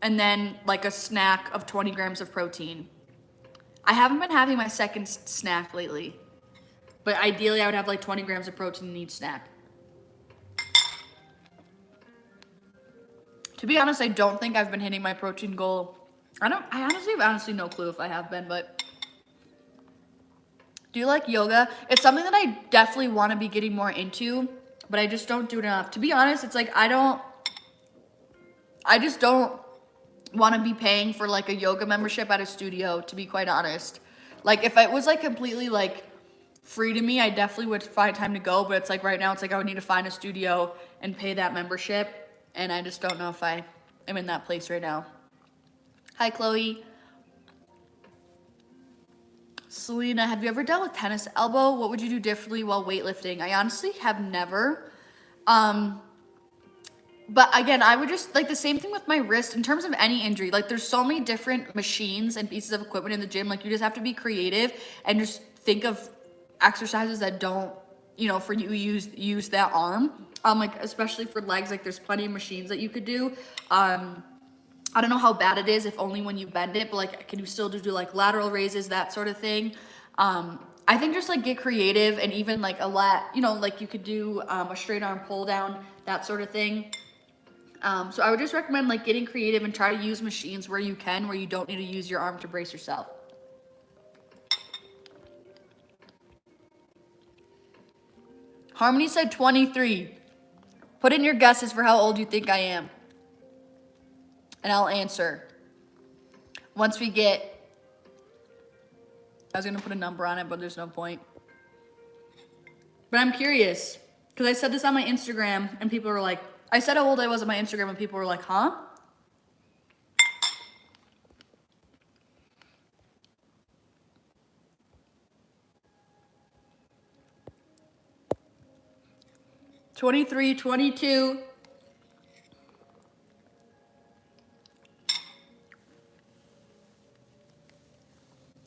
and then like a snack of 20 grams of protein. I haven't been having my second snack lately, but ideally I would have like 20 grams of protein in each snack. To be honest, I don't think I've been hitting my protein goal. I honestly have no clue if I have been, but do you like yoga? It's something that I definitely want to be getting more into, but I just don't do it enough. To be honest, it's like I just don't want to be paying for like a yoga membership at a studio, to be quite honest. Like if it was like completely like free to me, I definitely would find time to go, but it's like right now it's like I would need to find a studio and pay that membership, and I just don't know if I am in that place right now. Hi, Chloe. Selena, have you ever dealt with tennis elbow? What would you do differently while weightlifting? I honestly have never. But again, I would just, like the same thing with my wrist in terms of any injury. Like there's so many different machines and pieces of equipment in the gym. Like you just have to be creative and just think of exercises that don't, you know, for you use that arm. Like especially for legs, like there's plenty of machines that you could do. I don't know how bad it is if only when you bend it, but like can you still do like lateral raises, that sort of thing. I think just like get creative, and even like you know, like you could do a straight arm pull down, that sort of thing. So I would just recommend like getting creative and try to use machines where you can, where you don't need to use your arm to brace yourself. Harmony said 23. Put in your guesses for how old you think I am, and I'll answer. Once we get, I was gonna put a number on it, but there's no point. But I'm curious, because I said this on my Instagram, and people were like, I said how old I was on my Instagram, and people were like, huh? "23, 22.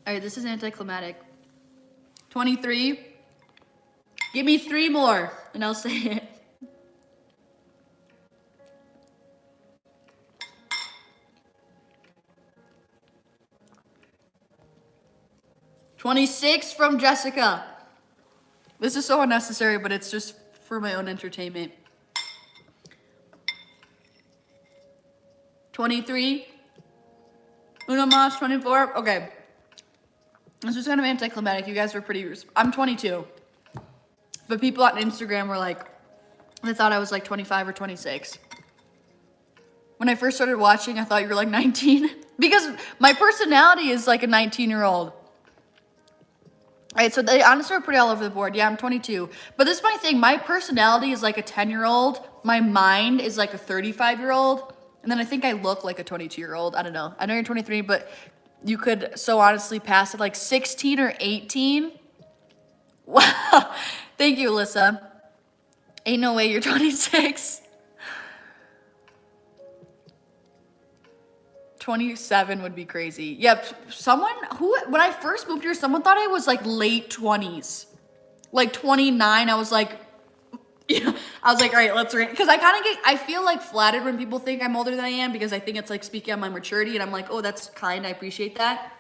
All right, this is anticlimactic. 23. Give me 3 more, and I'll say it. 26 from Jessica. This is so unnecessary, but it's just for my own entertainment. 23. Una mas, 24. Okay. This was kind of anticlimactic. You guys were pretty... I'm 22. But people on Instagram were like... They thought I was like 25 or 26. When I first started watching, I thought you were like 19. Because my personality is like a 19-year-old. All right, so they honestly are pretty all over the board. Yeah, I'm 22. But this is my thing. My personality is like a 10-year-old. My mind is like a 35-year-old. And then I think I look like a 22-year-old. I don't know. I know you're 23, but you could so honestly pass it like 16 or 18. Wow. Thank you, Alyssa. Ain't no way you're 26. 27 would be crazy. Yep. When I first moved here, someone thought I was like late 20s. Like 29. I was like, all right, let's rate. Because I feel like flattered when people think I'm older than I am, because I think it's like speaking on my maturity, and I'm like, oh, that's kind. I appreciate that.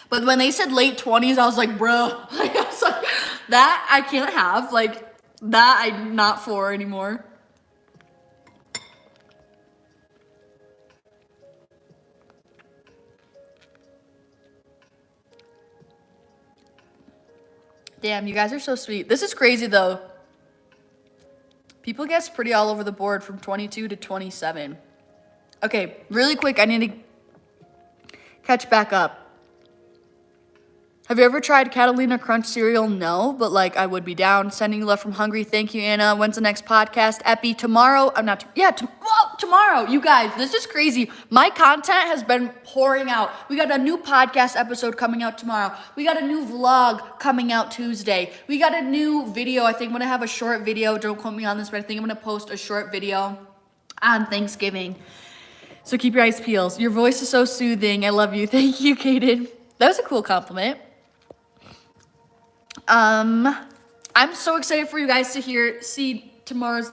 But when they said late 20s, I was like, bro, like, I was like, that I can't have. Like, that I'm not for anymore. Damn, you guys are so sweet. This is crazy, though. People guess pretty all over the board from 22 to 27. Okay, really quick, I need to catch back up. Have you ever tried Catalina Crunch cereal? No, but like I would be down. Sending you love from Hungry. Thank you, Anna. When's the next podcast? Epi, tomorrow. I'm not. Tomorrow. You guys, this is crazy. My content has been pouring out. We got a new podcast episode coming out tomorrow. We got a new vlog coming out Tuesday. We got a new video. I think I'm gonna have a short video. Don't quote me on this, but I think I'm gonna post a short video on Thanksgiving. So keep your eyes peeled. Your voice is so soothing. I love you. Thank you, Kaden. That was a cool compliment. I'm so excited for you guys to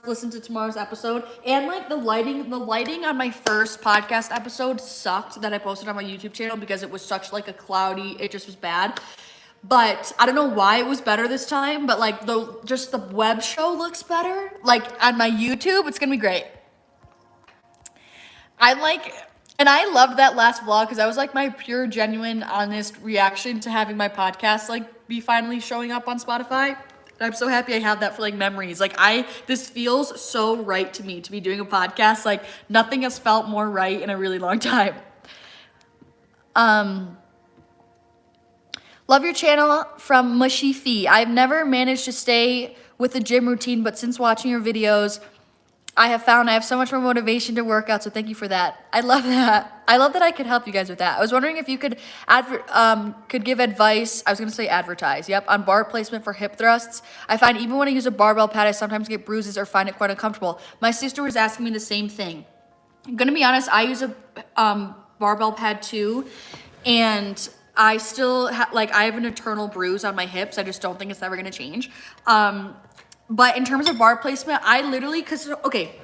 listen to tomorrow's episode. And like the lighting on my first podcast episode sucked that I posted on my YouTube channel because it was such like a cloudy, it just was bad. But I don't know why it was better this time, but like the web show looks better. Like on my YouTube, it's gonna be great. And I loved that last vlog because that was like my pure, genuine, honest reaction to having my podcast like be finally showing up on Spotify. And I'm so happy I have that for like memories. Like this feels so right to me to be doing a podcast. Like nothing has felt more right in a really long time. Love your channel from Mushy Fee. I've never managed to stay with a gym routine, but since watching your videos, I have found I have so much more motivation to work out, so thank you for that. I love that. I love that I could help you guys with that. I was wondering if you could give advice, I was gonna say advertise, on bar placement for hip thrusts. I find even when I use a barbell pad, I sometimes get bruises or find it quite uncomfortable. My sister was asking me the same thing. I'm gonna be honest, I use a barbell pad too, and I still like, I have an eternal bruise on my hips. I just don't think it's ever gonna change. But in terms of bar placement, I literally, okay,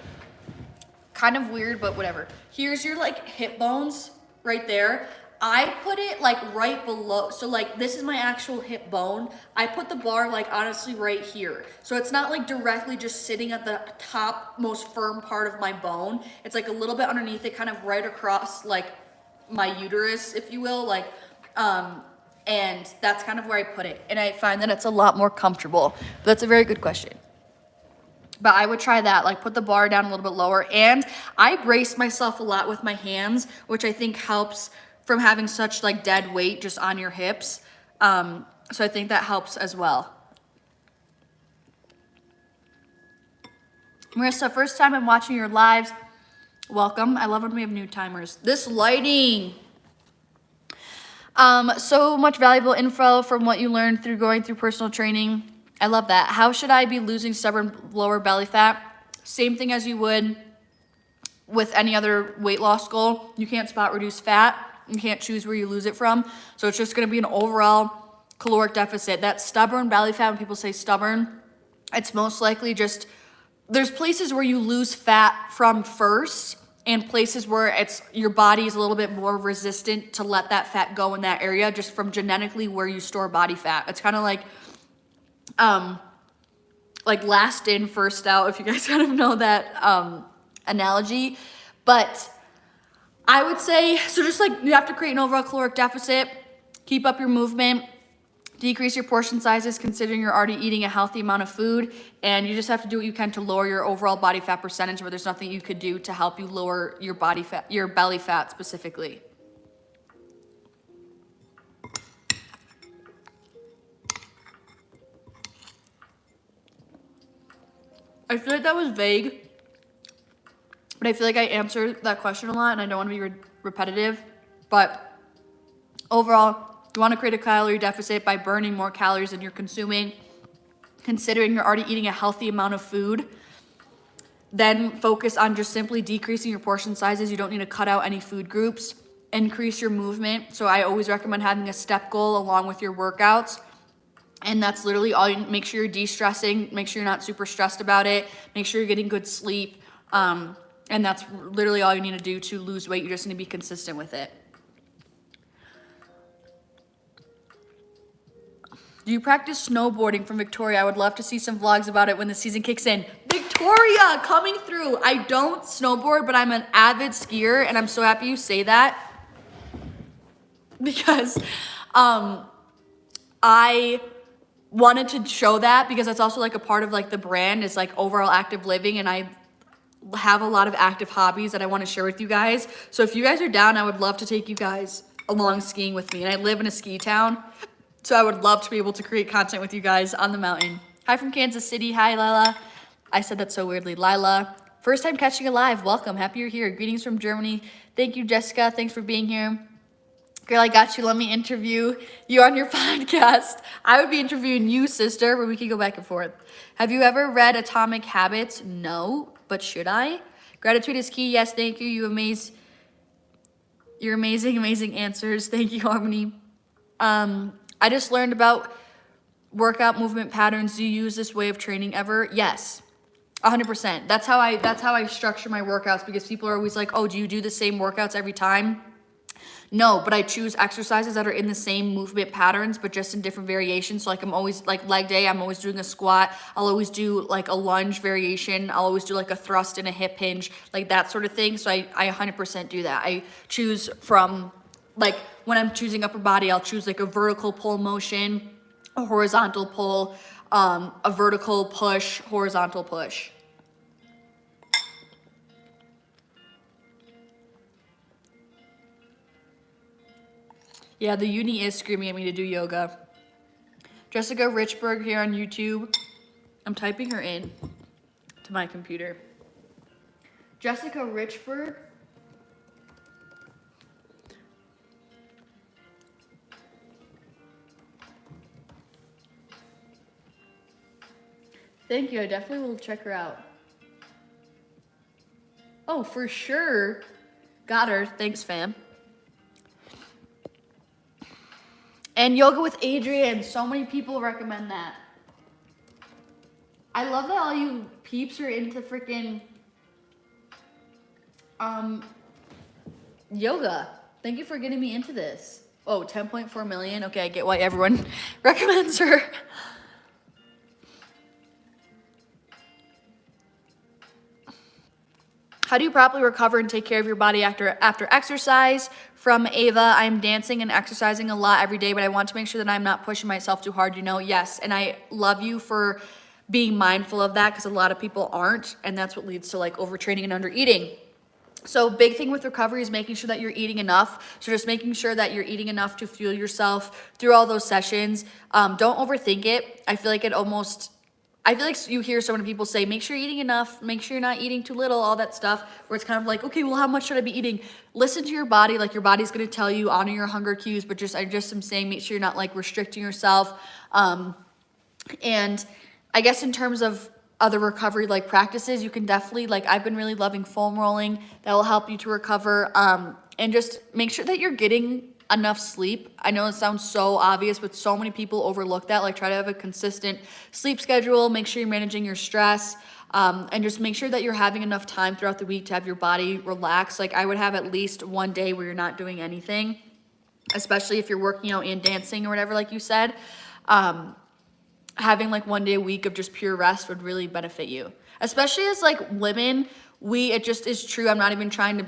kind of weird, but whatever. Here's your like hip bones right there. I put it like right below, so like this is my actual hip bone. I put the bar like honestly right here. So it's not like directly just sitting at the top most firm part of my bone. It's like a little bit underneath it, kind of right across like my uterus, if you will, like, and that's kind of where I put it. And I find that it's a lot more comfortable. But that's a very good question. But I would try that, like put the bar down a little bit lower. And I brace myself a lot with my hands, which I think helps from having such like dead weight just on your hips. So I think that helps as well. Marissa, first time I'm watching your lives. Welcome. I love when we have new timers. This lighting. So much valuable info from what you learned through going through personal training. I love that. How should I be losing stubborn lower belly fat? Same thing as you would with any other weight loss goal. You can't spot reduce fat. You can't choose where you lose it from. So it's just going to be an overall caloric deficit. That stubborn belly fat, when people say stubborn, it's most likely just, there's places where you lose fat from first and places where it's your body is a little bit more resistant to let that fat go in that area just from genetically where you store body fat. It's kind of like last in, first out, if you guys kind of know that analogy. But I would say, so just like you have to create an overall caloric deficit, keep up your movement, decrease your portion sizes considering you're already eating a healthy amount of food, and you just have to do what you can to lower your overall body fat percentage, but there's nothing you could do to help you lower your body fat, your belly fat specifically. I feel like that was vague, but I feel like I answered that question a lot and I don't want to be repetitive. But overall, you want to create a calorie deficit by burning more calories than you're consuming, considering you're already eating a healthy amount of food. Then focus on just simply decreasing your portion sizes. You don't need to cut out any food groups. Increase your movement. So I always recommend having a step goal along with your workouts. And that's literally all. Make sure you're de-stressing. Make sure you're not super stressed about it. Make sure you're getting good sleep. And that's literally all you need to do to lose weight. You just need to be consistent with it. Do you practice snowboarding from Victoria? I would love to see some vlogs about it when the season kicks in. Victoria, coming through. I don't snowboard, but I'm an avid skier, and I'm so happy you say that because I wanted to show that because that's also like a part of like the brand is like overall active living, and I have a lot of active hobbies that I want to share with you guys. So if you guys are down, I would love to take you guys along skiing with me. And I live in a ski town, so I would love to be able to create content with you guys on the mountain. Hi from Kansas City. Hi, Lila. I said that so weirdly. Lila, first time catching a live. Welcome. Happy you're here. Greetings from Germany. Thank you, Jessica. Thanks for being here. Girl, I got you. Let me interview you on your podcast. I would be interviewing you, sister, where we could go back and forth. Have you ever read Atomic Habits? No, but should I? Gratitude is key. Yes, thank you. Your amazing answers. Thank you, Harmony. I just learned about workout movement patterns. Do you use this way of training ever? Yes, 100%. That's how I structure my workouts, because people are always like, oh, do you do the same workouts every time? No, but I choose exercises that are in the same movement patterns, but just in different variations. So like I'm always like leg day, I'm always doing a squat. I'll always do like a lunge variation. I'll always do like a thrust and a hip hinge, like that sort of thing. So I 100% do that. I choose from, like when I'm choosing upper body, I'll choose like a vertical pull motion, a horizontal pull, a vertical push, horizontal push. Yeah, the uni is screaming at me to do yoga. Jessica Richberg here on YouTube. I'm typing her in to my computer. Jessica Richberg. Thank you, I definitely will check her out. Oh, for sure. Got her, thanks fam. And yoga with Adrian. So many people recommend that. I love that all you peeps are into freaking yoga. Thank you for getting me into this. Oh, 10.4 million. Okay, I get why everyone recommends her. How do you properly recover and take care of your body after exercise? From Ava, I'm dancing and exercising a lot every day, but I want to make sure that I'm not pushing myself too hard, Yes, and I love you for being mindful of that, because a lot of people aren't, and that's what leads to like overtraining and undereating. So big thing with recovery is making sure that you're eating enough. So just making sure that you're eating enough to fuel yourself through all those sessions. Don't overthink it. I feel like you hear so many people say, make sure you're eating enough, make sure you're not eating too little, all that stuff, where it's kind of like, okay, well, how much should I be eating? Listen to your body. Like, your body's going to tell you, honor your hunger cues, but I just am saying, make sure you're not like restricting yourself. And I guess in terms of other recovery like practices, you can definitely, like, I've been really loving foam rolling. That will help you to recover. And just make sure that you're getting enough sleep. I know it sounds so obvious, but so many people overlook that. Like, try to have a consistent sleep schedule, make sure you're managing your stress, and just make sure that you're having enough time throughout the week to have your body relax. Like, I would have at least one day where you're not doing anything, especially if you're working out and dancing or whatever, like you said. Having like one day a week of just pure rest would really benefit you, especially as like women. It just is true. I'm not even trying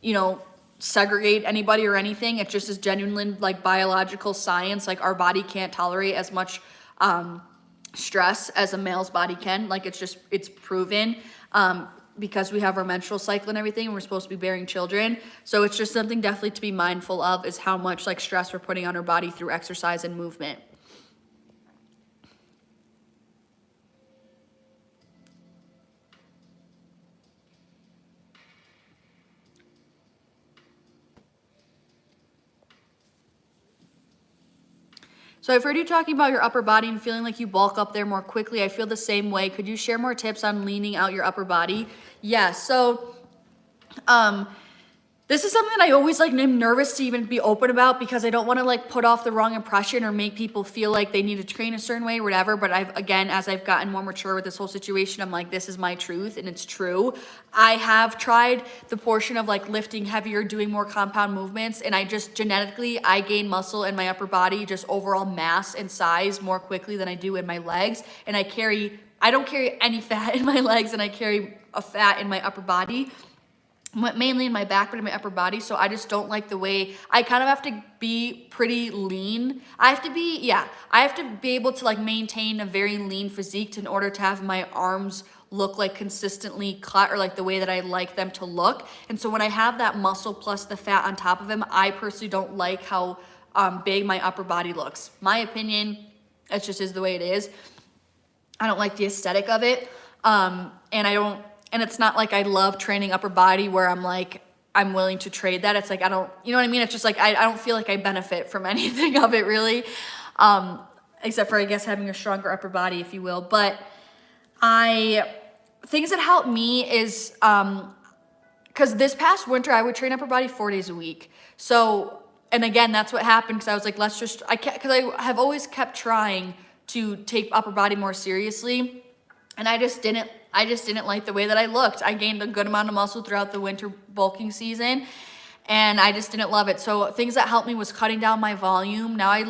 to, segregate anybody or anything. It just is genuinely like biological science. Like, our body can't tolerate as much stress as a male's body can. Like, it's proven, because we have our menstrual cycle and everything, and we're supposed to be bearing children. So it's just something definitely to be mindful of, is how much like stress we're putting on our body through exercise and movement. So I've heard you talking about your upper body and feeling like you bulk up there more quickly. I feel the same way. Could you share more tips on leaning out your upper body? Yeah, so this is something that I always like am nervous to even be open about, because I don't want to like put off the wrong impression or make people feel like they need to train a certain way or whatever. But as I've gotten more mature with this whole situation, I'm like, this is my truth and it's true. I have tried the portion of like lifting heavier, doing more compound movements, and I just genetically, I gain muscle in my upper body, just overall mass and size more quickly than I do in my legs. And I don't carry any fat in my legs, and I carry a fat in my upper body, mainly in my back, but in my upper body. So I just don't like the way I kind of have to be pretty lean. I have to be able to like maintain a very lean physique in order to have my arms look like consistently cut, or like the way that I like them to look. And so when I have that muscle plus the fat on top of them, I personally don't like how big my upper body looks. My opinion, it just is the way it is. I don't like the aesthetic of it. And it's not like I love training upper body where I'm like, I'm willing to trade that. It's like, I don't, you know what I mean? It's just like, I don't feel like I benefit from anything of it really. Except for, I guess, having a stronger upper body, if you will. But things that help me is, cause this past winter I would train upper body 4 days a week. So, and again, that's what happened. Cause I was like, cause I have always kept trying to take upper body more seriously. And I just didn't like the way that I looked. I gained a good amount of muscle throughout the winter bulking season, and I just didn't love it. So things that helped me was cutting down my volume. Now I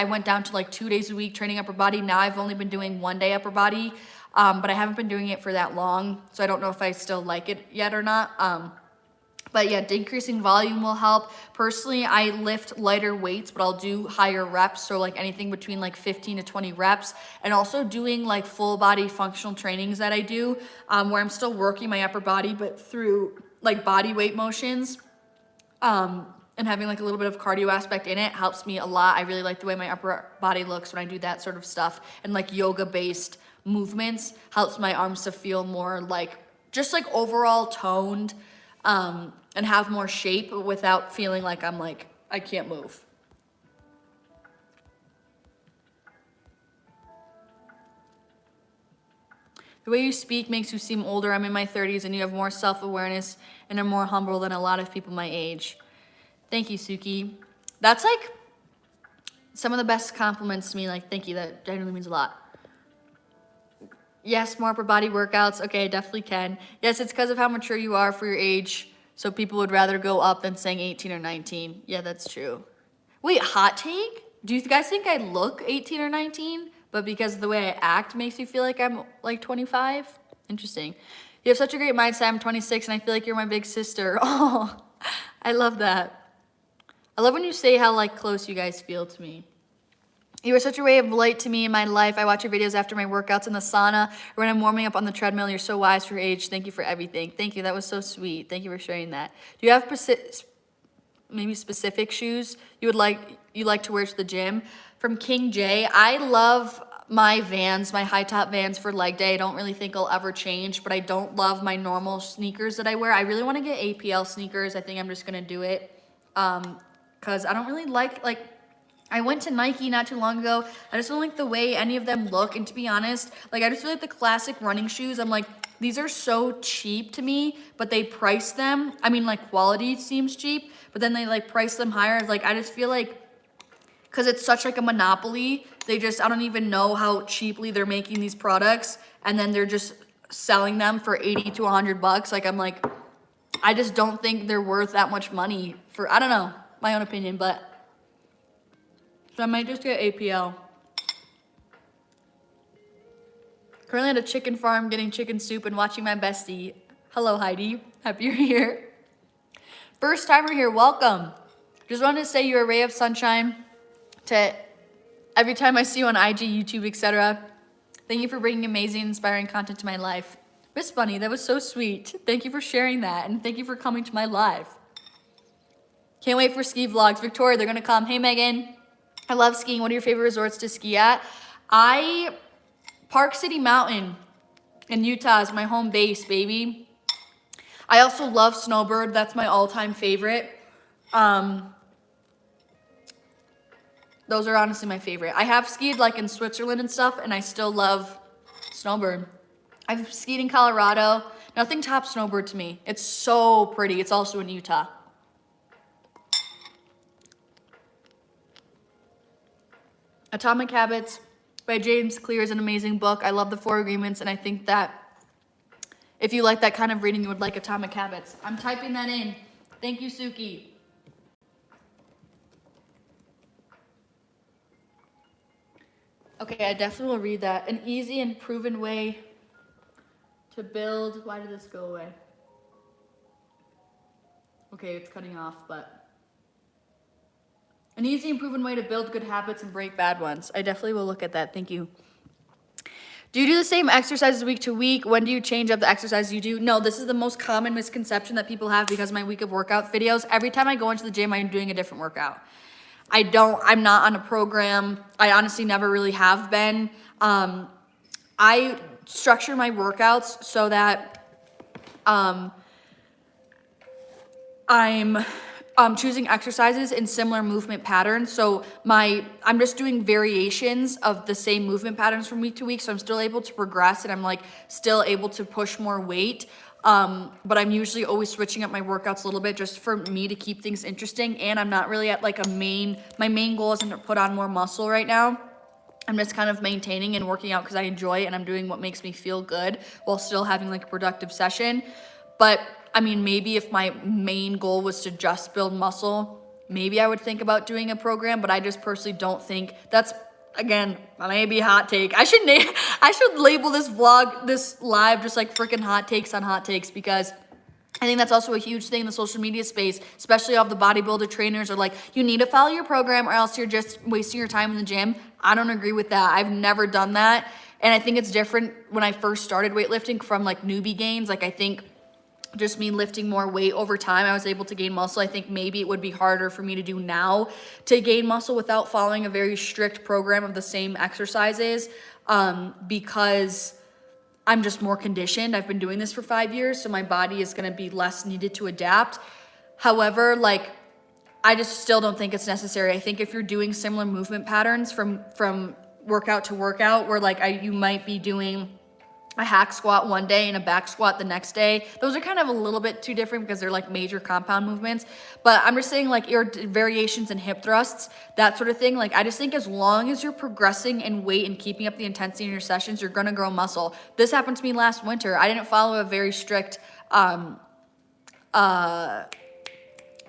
went down to like 2 days a week training upper body. Now I've only been doing 1 day upper body, but I haven't been doing it for that long. So I don't know if I still like it yet or not. But yeah, decreasing volume will help. Personally, I lift lighter weights, but I'll do higher reps. So like anything between like 15 to 20 reps. And also doing like full body functional trainings that I do, where I'm still working my upper body, but through like body weight motions. And having like a little bit of cardio aspect in it helps me a lot. I really like the way my upper body looks when I do that sort of stuff. And like yoga based movements helps my arms to feel more like, just like overall toned, and have more shape without feeling like I'm like, I can't move. The way you speak makes you seem older. I'm in my 30s and you have more self-awareness and are more humble than a lot of people my age. Thank you, Suki. That's like, Some of the best compliments to me, like, thank you, that genuinely means a lot. Yes, more upper body workouts. Okay, I definitely can. Yes, it's because of how mature you are for your age. So people would rather go up than saying 18 or 19. Yeah, that's true. Wait, hot take? Do you guys think I look 18 or 19? But because of the way I act makes you feel like I'm like 25? Interesting. You have such a great mindset. I'm 26 and I feel like you're my big sister. Oh, I love that. I love when you say how like close you guys feel to me. You are such a ray of light to me in my life. I watch your videos after my workouts in the sauna or when I'm warming up on the treadmill. You're so wise for your age. Thank you for everything. Thank you. That was so sweet. Thank you for sharing that. Do you have maybe specific shoes you like to wear to the gym? From King J, I love my Vans, my high top Vans for leg day. I don't really think I'll ever change, but I don't love my normal sneakers that I wear. I really want to get APL sneakers. I think I'm just gonna do it because I don't really like I went to Nike not too long ago. I just don't like the way any of them look. And to be honest, like I just feel like the classic running shoes, I'm like, these are so cheap to me, but they price them. I mean, like quality seems cheap, but then they like price them higher. It's like, I just feel like, cause it's such like a monopoly, I don't even know how cheaply they're making these products. And then they're just selling them for 80 to 100 bucks. Like, I'm like, I just don't think they're worth that much money for, I don't know, my own opinion, but so I might just get APL. Currently at a chicken farm getting chicken soup and watching my bestie. Hello, Heidi. Happy you're here. First timer here, welcome. Just wanted to say you're a ray of sunshine to every time I see you on IG, YouTube, etc. Thank you for bringing amazing, inspiring content to my life. Miss Bunny, that was so sweet. Thank you for sharing that, and thank you for coming to my live. Can't wait for ski vlogs. Victoria, they're gonna come. Hey, Megan. I love skiing. What are your favorite resorts to ski at? Park City Mountain in Utah is my home base, baby. I also love Snowbird. That's my all-time favorite. Those are honestly my favorite. I have skied like in Switzerland and stuff, and I still love Snowbird. I've skied in Colorado. Nothing tops Snowbird to me. It's so pretty. It's also in Utah. Atomic Habits by James Clear is an amazing book. I love the 4 Agreements, and I think that if you like that kind of reading, you would like Atomic Habits. I'm typing that in. Thank you, Suki. Okay, I definitely will read that. An easy and proven way to build. Why did this go away? Okay, it's cutting off, but. An easy and proven way to build good habits and break bad ones. I definitely will look at that. Thank you. Do you do the same exercises week to week? When do you change up the exercises you do? No, this is the most common misconception that people have because of my week of workout videos. Every time I go into the gym, I'm doing a different workout. I'm not on a program. I honestly never really have been. I structure my workouts so that I'm choosing exercises in similar movement patterns. So I'm just doing variations of the same movement patterns from week to week. So I'm still able to progress and I'm like still able to push more weight. But I'm usually always switching up my workouts a little bit just for me to keep things interesting. And I'm not really at like my main goal isn't to put on more muscle right now. I'm just kind of maintaining and working out because I enjoy it and I'm doing what makes me feel good while still having like a productive session. But I mean, maybe if my main goal was to just build muscle, maybe I would think about doing a program, but I just personally don't think that's, again, maybe a hot take. I should label this vlog, this live, just like freaking hot takes on hot takes, because I think that's also a huge thing in the social media space, especially all the bodybuilder trainers are like, you need to follow your program or else you're just wasting your time in the gym. I don't agree with that. I've never done that. And I think it's different when I first started weightlifting from like newbie gains. Like I think just me lifting more weight over time, I was able to gain muscle. I think maybe it would be harder for me to do now to gain muscle without following a very strict program of the same exercises because I'm just more conditioned. I've been doing this for 5 years, so my body is going to be less needed to adapt. However, like I just still don't think it's necessary. I think if you're doing similar movement patterns from workout to workout, where like you might be doing a hack squat one day and a back squat the next day. Those are kind of a little bit too different because they're like major compound movements. But I'm just saying like your variations in hip thrusts, that sort of thing. Like I just think as long as you're progressing in weight and keeping up the intensity in your sessions, you're gonna grow muscle. This happened to me last winter. I didn't follow a very strict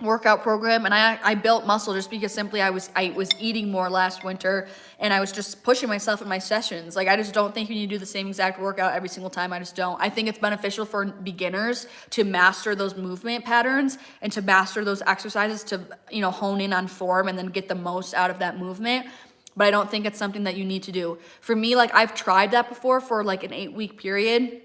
workout program, and I built muscle just because simply I was eating more last winter, and I was just pushing myself in my sessions. Like I just don't think you need to do the same exact workout every single time. I just don't. I think it's beneficial for beginners to master those movement patterns and to master those exercises to, you know, hone in on form and then get the most out of that movement. But I don't think it's something that you need to do. For me, like I've tried that before for like an 8-week period,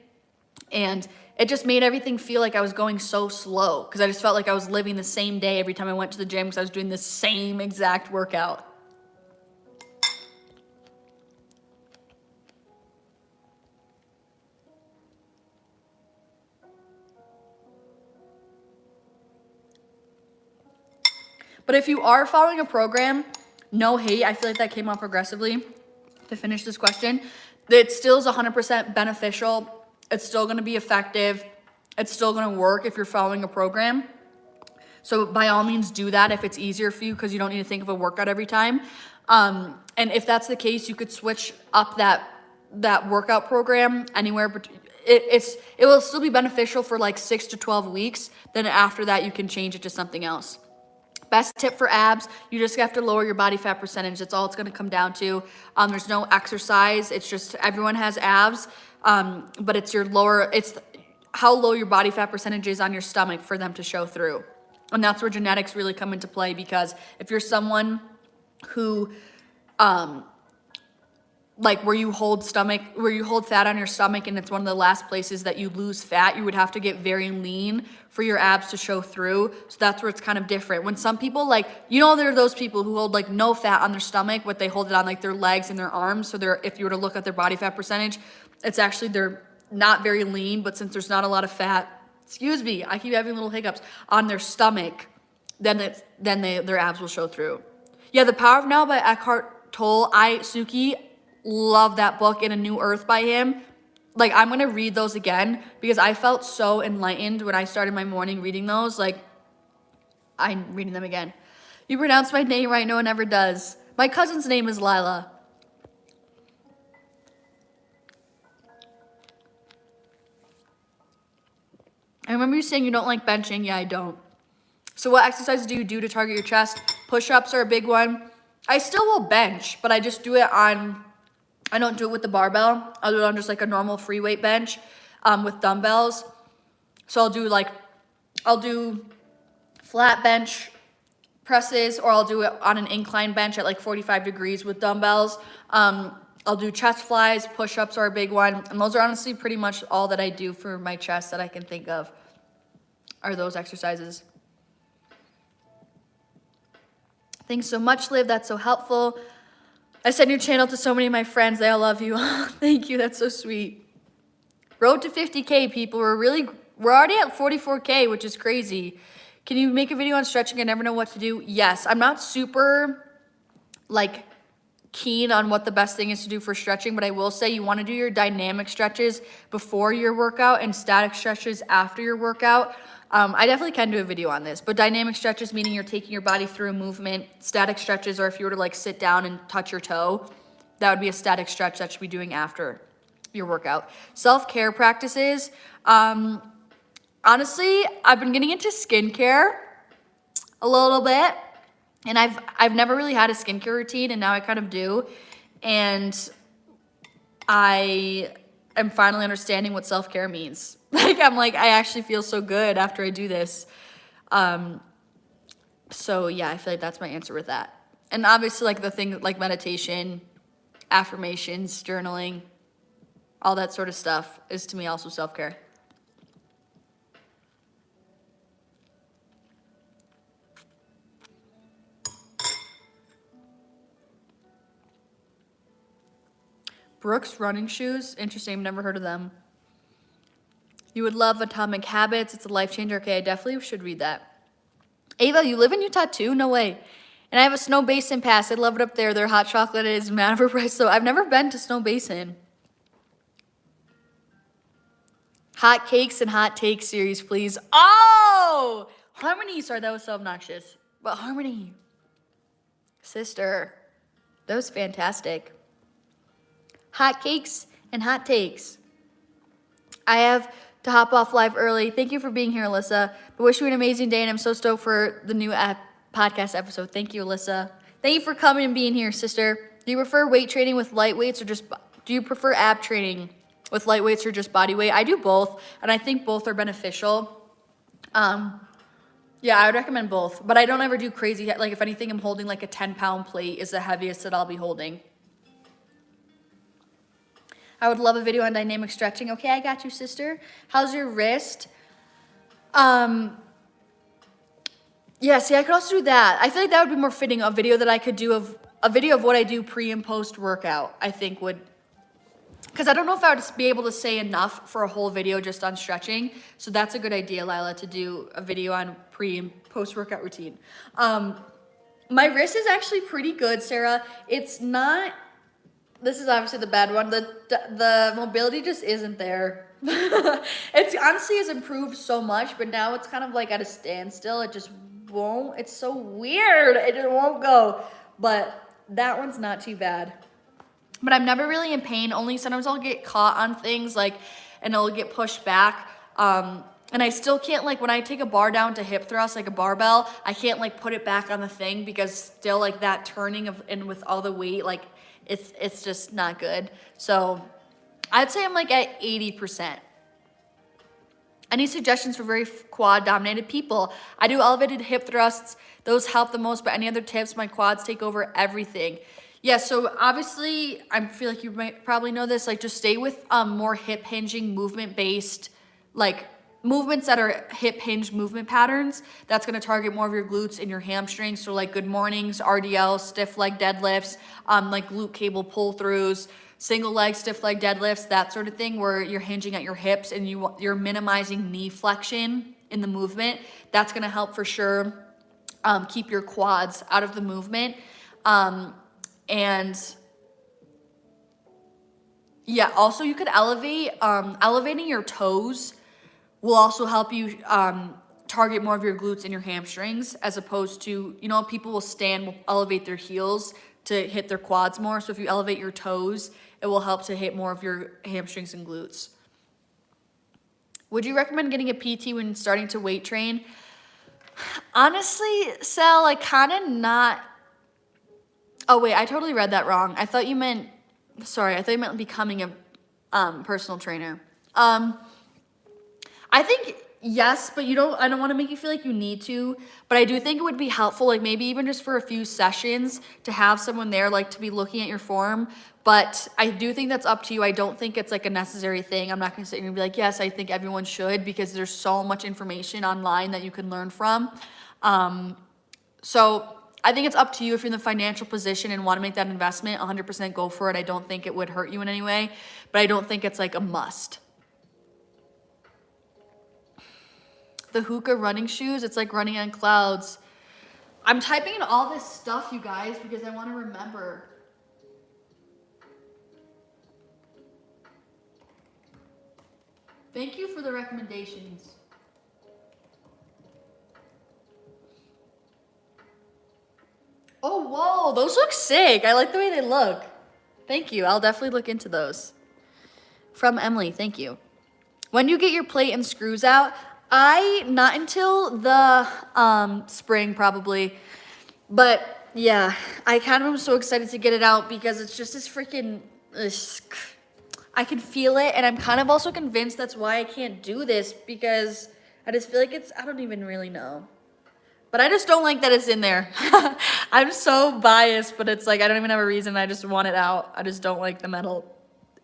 and it just made everything feel like I was going so slow because I just felt like I was living the same day every time I went to the gym because I was doing the same exact workout. But if you are following a program, no hate, I feel like that came out progressively to finish this question, it still is 100% beneficial. It's still going to be effective. It's still going to work if you're following a program. So by all means do that if it's easier for you because you don't need to think of a workout every time. And if that's the case, you could switch up that workout program anywhere. But it will still be beneficial for like 6 to 12 weeks. Then after that, you can change it to something else. Best tip for abs, you just have to lower your body fat percentage. That's all it's going to come down to. There's no exercise. It's just everyone has abs, but it's how low your body fat percentage is on your stomach for them to show through. And that's where genetics really come into play, because if you're someone who like where you hold fat on your stomach and it's one of the last places that you lose fat, you would have to get very lean for your abs to show through. So that's where it's kind of different. When some people there are those people who hold like no fat on their stomach, but they hold it on like their legs and their arms. So if you were to look at their body fat percentage, it's actually, they're not very lean, but since there's not a lot of fat, I keep having little hiccups, on their stomach, then their abs will show through. Yeah, The Power of Now by Eckhart Tolle. Suki, love that book, In a New Earth by him. Like, I'm going to read those again because I felt so enlightened when I started my morning reading those. Like, I'm reading them again. You pronounce my name right, no one ever does. My cousin's name is Lila. I remember you saying you don't like benching. Yeah, I don't. So what exercises do you do to target your chest? Push-ups are a big one. I still will bench, but I just do it on, I don't do it with the barbell. I'll do it on just like a normal free weight bench with dumbbells. So I'll do flat bench presses, or I'll do it on an incline bench at like 45 degrees with dumbbells. I'll do chest flies, push-ups are a big one. And those are honestly pretty much all that I do for my chest that I can think of are those exercises. Thanks so much, Liv. That's so helpful. I send your channel to so many of my friends. They all love you. Thank you. That's so sweet. Road to 50K, people. We're already at 44K, which is crazy. Can you make a video on stretching? I never know what to do. Yes. I'm not super keen on what the best thing is to do for stretching, but I will say you want to do your dynamic stretches before your workout and static stretches after your workout. I definitely can do a video on this, but dynamic stretches, meaning you're taking your body through a movement. Static stretches, or if you were to sit down and touch your toe, that would be a static stretch that you should be doing after your workout. Self-care practices. Honestly, I've been getting into skincare a little bit, and I've never really had a skincare routine, and now I kind of do. And I am finally understanding what self-care means. I actually feel so good after I do this. So yeah, I feel like that's my answer with that. And obviously the thing like meditation, affirmations, journaling, all that sort of stuff is to me also self-care. Brooks running shoes. Interesting. I've never heard of them. You would love Atomic Habits. It's a life changer. Okay, I definitely should read that. Ava, you live in Utah too? No way. And I have a Snow Basin pass. I love it up there. Their hot chocolate is mad overpriced. So I've never been to Snow Basin. Hot cakes and hot take series, please. Oh! Harmony. Sorry, that was so obnoxious. But Harmony. Sister. That was fantastic. Hot cakes and hot takes. I have to hop off live early. Thank you for being here, Alyssa. I wish you an amazing day, and I'm so stoked for the new podcast episode. Thank you, Alyssa. Thank you for coming and being here, sister. Do you prefer weight training with light weights or just, do you prefer ab training with light weights or just body weight? I do both, and I think both are beneficial. Yeah, I would recommend both, but I don't ever do crazy, like if anything, I'm holding like a 10-pound plate is the heaviest that I'll be holding. I would love a video on dynamic stretching. Okay, I got you, sister. How's your wrist? Yeah, see, I could also do that. I feel like that would be more fitting, a video that I could do of what I do pre and post workout, I think would, because I don't know if I would be able to say enough for a whole video just on stretching. So that's a good idea, Lila, to do a video on pre and post workout routine. My wrist is actually pretty good, Sarah. It's not, this is obviously the bad one. The mobility just isn't there. It's honestly has improved so much, but now it's kind of like at a standstill. It just won't, it's so weird. It just won't go. But that one's not too bad. But I'm never really in pain. Only sometimes I'll get caught on things and it'll get pushed back. And I still can't, like, when I take a bar down to hip thrust, like a barbell, I can't like put it back on the thing because still like that turning and with all the weight, like it's just not good. So I'd say I'm like at 80%. Any suggestions for very quad dominated people? I do elevated hip thrusts. Those help the most, but any other tips? My quads take over everything. Yeah, so obviously, I feel like you might probably know this, like just stay with more hip hinging movement based, like movements that are hip hinge movement patterns. That's gonna target more of your glutes and your hamstrings. So like good mornings, RDLs, stiff leg deadlifts, like glute cable pull throughs, single leg stiff leg deadlifts, that sort of thing where you're hinging at your hips and you're minimizing knee flexion in the movement. That's gonna help for sure keep your quads out of the movement. And yeah, also you could elevating your toes will also help you target more of your glutes and your hamstrings, as opposed to, you know, people will elevate their heels to hit their quads more. So if you elevate your toes, it will help to hit more of your hamstrings and glutes. Would you recommend getting a PT when starting to weight train? Honestly, Sal, I kind of not. Oh wait, I totally read that wrong. I thought you meant becoming a personal trainer. I think yes, but I don't want to make you feel like you need to, but I do think it would be helpful, like maybe even just for a few sessions to have someone there, like to be looking at your form. But I do think that's up to you. I don't think it's like a necessary thing. I'm not going to sit here and be like, yes, I think everyone should, because there's so much information online that you can learn from. So I think it's up to you. If you're in the financial position and want to make that investment, 100% go for it. I don't think it would hurt you in any way, but I don't think it's like a must. The Hookah running shoes, it's like running on clouds. I'm typing in all this stuff, you guys, because I want to remember. Thank you for the recommendations. Oh, whoa, those look sick. I like the way they look. Thank you. I'll definitely look into those. From Emily, thank you. When do you get your plate and screws out? Not until the spring probably. But yeah, I kind of am so excited to get it out because it's just this freaking, I can feel it. And I'm kind of also convinced that's why I can't do this, because I just feel like I don't even really know. But I just don't like that it's in there. I'm so biased, but it's like I don't even have a reason. I just want it out. I just don't like the metal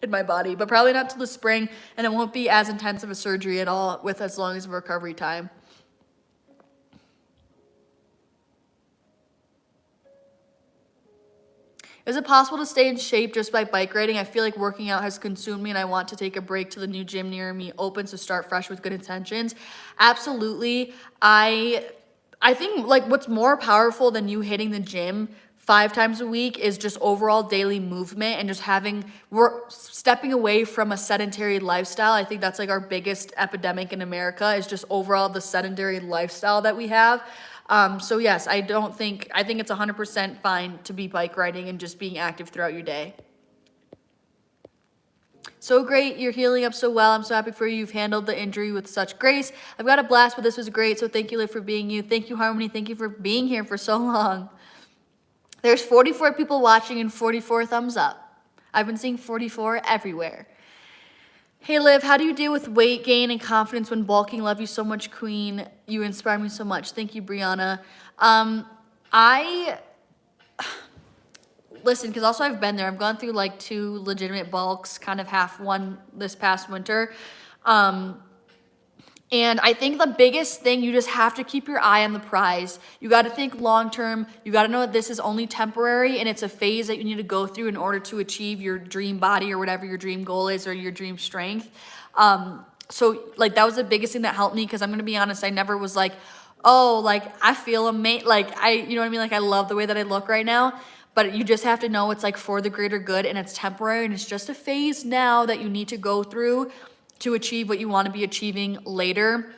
in my body. But probably not till the spring, and it won't be as intense of a surgery at all with as long as a recovery time. Is it possible to stay in shape just by bike riding? I feel like working out has consumed me and I want to take a break till the new gym near me opens to start fresh with good intentions. Absolutely. I think like what's more powerful than you hitting the gym 5 times a week is just overall daily movement and just we're stepping away from a sedentary lifestyle. I think that's like our biggest epidemic in America is just overall the sedentary lifestyle that we have. So yes, I think it's 100% fine to be bike riding and just being active throughout your day. So great, you're healing up so well. I'm so happy for you. You've handled the injury with such grace. I've got a blast, but this was great. So thank you, Liv, for being you. Thank you, Harmony. Thank you for being here for so long. There's 44 people watching and 44 thumbs up. I've been seeing 44 everywhere. Hey, Liv, how do you deal with weight gain and confidence when bulking? Love you so much, Queen. You inspire me so much. Thank you, Brianna. Listen, because also I've been there. I've gone through like 2 legitimate bulks, kind of half one this past winter. And I think the biggest thing, you just have to keep your eye on the prize. You got to think long term. You got to know that this is only temporary and it's a phase that you need to go through in order to achieve your dream body or whatever your dream goal is or your dream strength. So like that was the biggest thing that helped me, because I'm going to be honest, I never was like, oh, like I feel amazing. Like you know what I mean? Like I love the way that I look right now. But you just have to know it's like for the greater good and it's temporary and it's just a phase now that you need to go through to achieve what you want to be achieving later.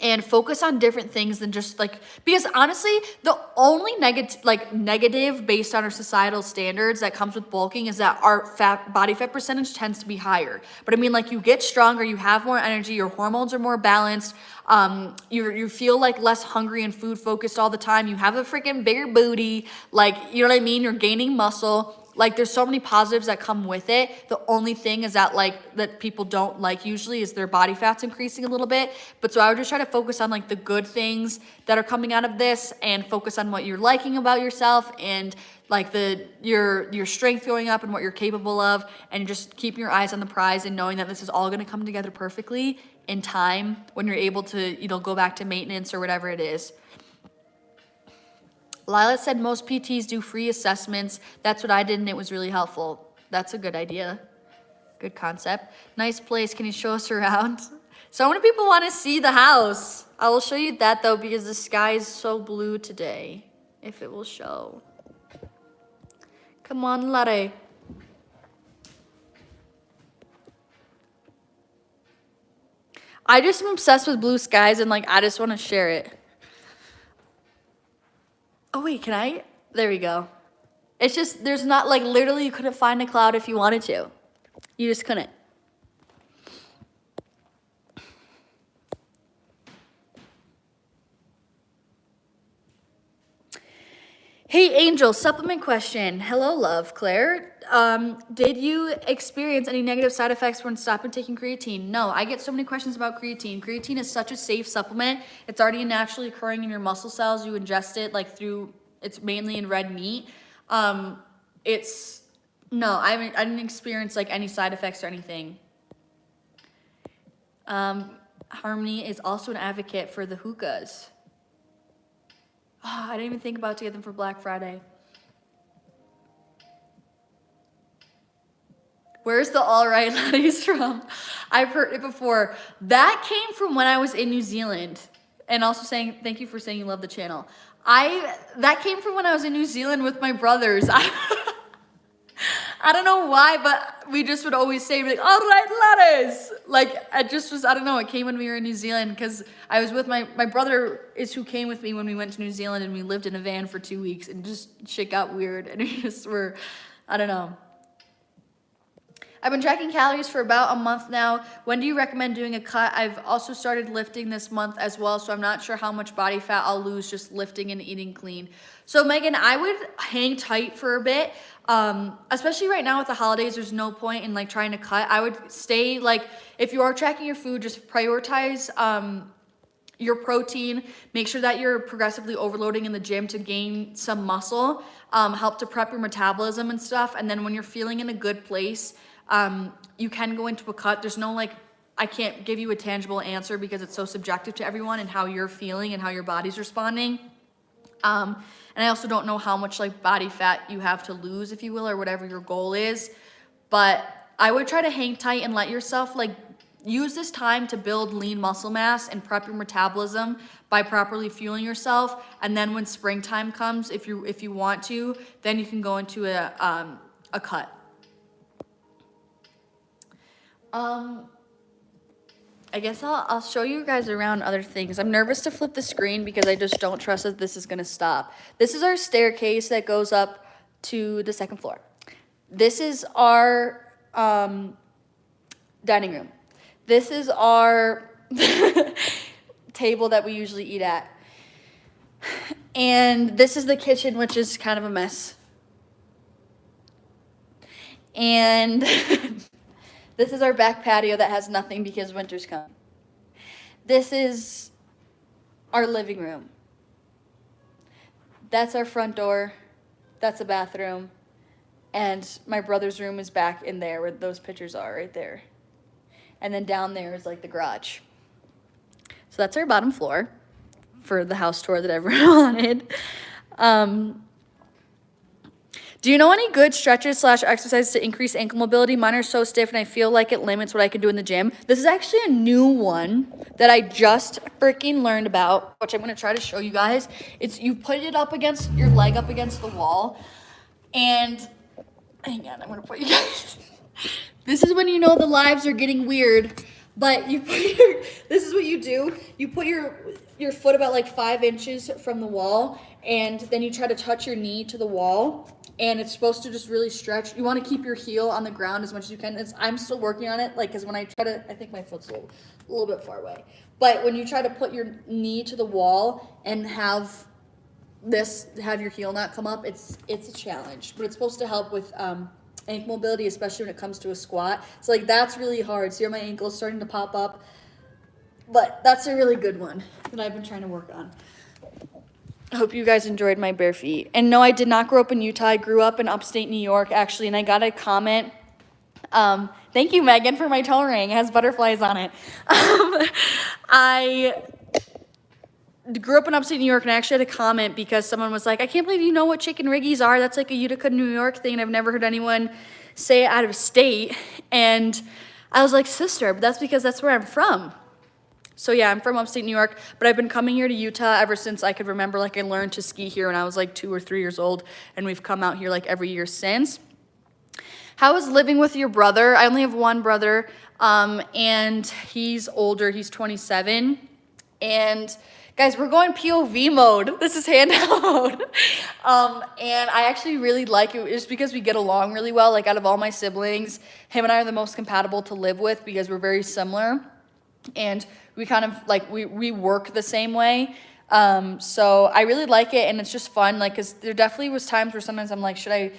And focus on different things than just like, because honestly, the only negative based on our societal standards that comes with bulking is that our body fat percentage tends to be higher. But I mean, like you get stronger, you have more energy, your hormones are more balanced, you feel like less hungry and food focused all the time, you have a freaking bigger booty, like, you know what I mean? You're gaining muscle. Like there's so many positives that come with it. The only thing is that people don't like usually is their body fat's increasing a little bit. But so I would just try to focus on like the good things that are coming out of this and focus on what you're liking about yourself and like your strength going up and what you're capable of, and just keep your eyes on the prize and knowing that this is all going to come together perfectly in time when you're able to, you know, go back to maintenance or whatever it is. Lila said most PTs do free assessments. That's what I did, and it was really helpful. That's a good idea. Good concept. Nice place. Can you show us around? So many people want to see the house. I will show you that, though, because the sky is so blue today, if it will show. Come on, Larry. I just am obsessed with blue skies, and, like, I just want to share it. Oh, wait, can I? There we go. It's just, there's not, like, literally you couldn't find a cloud if you wanted to. You just couldn't. Hey, Angel, supplement question. Hello, love, Claire. Did you experience any negative side effects when stopping taking creatine? No, I get so many questions about creatine. Creatine is such a safe supplement. It's already naturally occurring in your muscle cells. You ingest it like through, it's mainly in red meat. No, I didn't experience like any side effects or anything. Harmony is also an advocate for the hookahs. Oh, I didn't even think about to get them for Black Friday. Where's the all right ladies from? I've heard it before. That came from when I was in New Zealand. And also saying, thank you for saying you love the channel. That came from when I was in New Zealand with my brothers. I don't know why, but we just would always say, like, all right, ladies. Like, it just was, I don't know, it came when we were in New Zealand because I was with my brother is who came with me when we went to New Zealand, and we lived in a van for 2 weeks, and just shit got weird, and we just were, I don't know. I've been tracking calories for about a month now. When do you recommend doing a cut? I've also started lifting this month as well, so I'm not sure how much body fat I'll lose just lifting and eating clean. So Megan, I would hang tight for a bit, especially right now with the holidays. There's no point in like trying to cut. I would stay like, if you are tracking your food, just prioritize your protein. Make sure that you're progressively overloading in the gym to gain some muscle, help to prep your metabolism and stuff. And then when you're feeling in a good place, you can go into a cut. There's no like, I can't give you a tangible answer because it's so subjective to everyone and how you're feeling and how your body's responding. And I also don't know how much like body fat you have to lose, if you will, or whatever your goal is. But I would try to hang tight and let yourself like, use this time to build lean muscle mass and prep your metabolism by properly fueling yourself. And then when springtime comes, if you want to, then you can go into a cut. I guess I'll show you guys around other things. I'm nervous to flip the screen because I just don't trust that this is gonna stop. This is our staircase that goes up to the second floor. This is our dining room. This is our table that we usually eat at. And this is the kitchen, which is kind of a mess. And this is our back patio that has nothing because winter's come. This is our living room. That's our front door. That's a bathroom. And my brother's room is back in there where those pictures are, right there. And then down there is like the garage. So that's our bottom floor for the house tour that everyone wanted. Do you know any good stretches / exercises to increase ankle mobility? Mine are so stiff and I feel like it limits what I can do in the gym. This is actually a new one that I just freaking learned about, which I'm gonna try to show you guys. It's you put it up against your leg up against the wall, and hang on, I'm gonna put you guys. This is when you know the lives are getting weird, but you put this is what you do. You put your foot about like 5 inches from the wall, and then you try to touch your knee to the wall. And it's supposed to just really stretch. You want to keep your heel on the ground as much as you can. I'm still working on it, like, because when I try to, I think my foot's a little bit far away. But when you try to put your knee to the wall and have your heel not come up, it's a challenge. But it's supposed to help with ankle mobility, especially when it comes to a squat. So like that's really hard. See how my ankle's starting to pop up? But that's a really good one that I've been trying to work on. I hope you guys enjoyed my bare feet. And no, I did not grow up in Utah. I grew up in upstate New York, actually, and I got a comment. Thank you, Megan, for my toe ring. It has butterflies on it. I grew up in upstate New York, and I actually had a comment because someone was like, I can't believe you know what chicken riggies are. That's like a Utica, New York thing, and I've never heard anyone say it out of state. And I was like, sister, but that's because that's where I'm from. So yeah, I'm from upstate New York, but I've been coming here to Utah ever since I could remember. Like I learned to ski here when I was like 2 or 3 years old, and we've come out here like every year since. How is living with your brother? I only have one brother, and he's older, he's 27. And guys, we're going POV mode. This is handout mode. And I actually really like it just because we get along really well. Like out of all my siblings, him and I are the most compatible to live with because we're very similar. And we kind of like we work the same way, so I really like it, and it's just fun. Like, cause there definitely was times where sometimes I'm like, should I,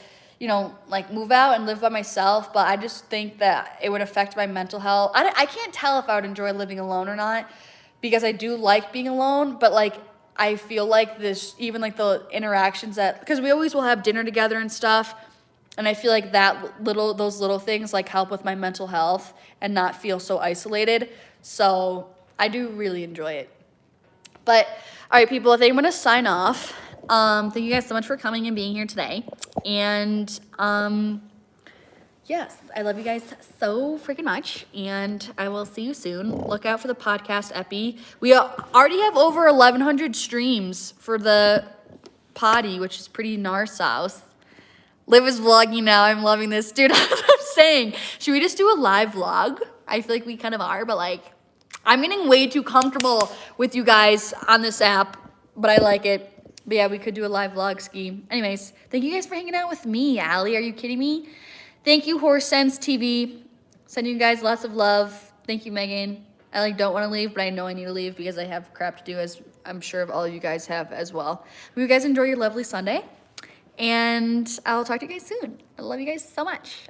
like move out and live by myself? But I just think that it would affect my mental health. I can't tell if I would enjoy living alone or not, because I do like being alone. But like I feel like this, even like the interactions because we always will have dinner together and stuff. And I feel like those little things like help with my mental health and not feel so isolated. So I do really enjoy it. But all right, people, I think I'm gonna sign off. Thank you guys so much for coming and being here today. And yes, I love you guys so freaking much. And I will see you soon. Look out for the podcast epi. We already have over 1,100 streams for the potty, which is pretty narsos. Liv is vlogging now. I'm loving this. Dude, I'm saying, should we just do a live vlog? I feel like we kind of are, but like, I'm getting way too comfortable with you guys on this app, but I like it. But yeah, we could do a live vlog ski. Anyways, thank you guys for hanging out with me, Allie. Are you kidding me? Thank you, Horse Sense TV. Sending you guys lots of love. Thank you, Megan. I like don't want to leave, but I know I need to leave because I have crap to do, as I'm sure all of you guys have as well. Hope you guys enjoy your lovely Sunday. And I'll talk to you guys soon. I love you guys so much.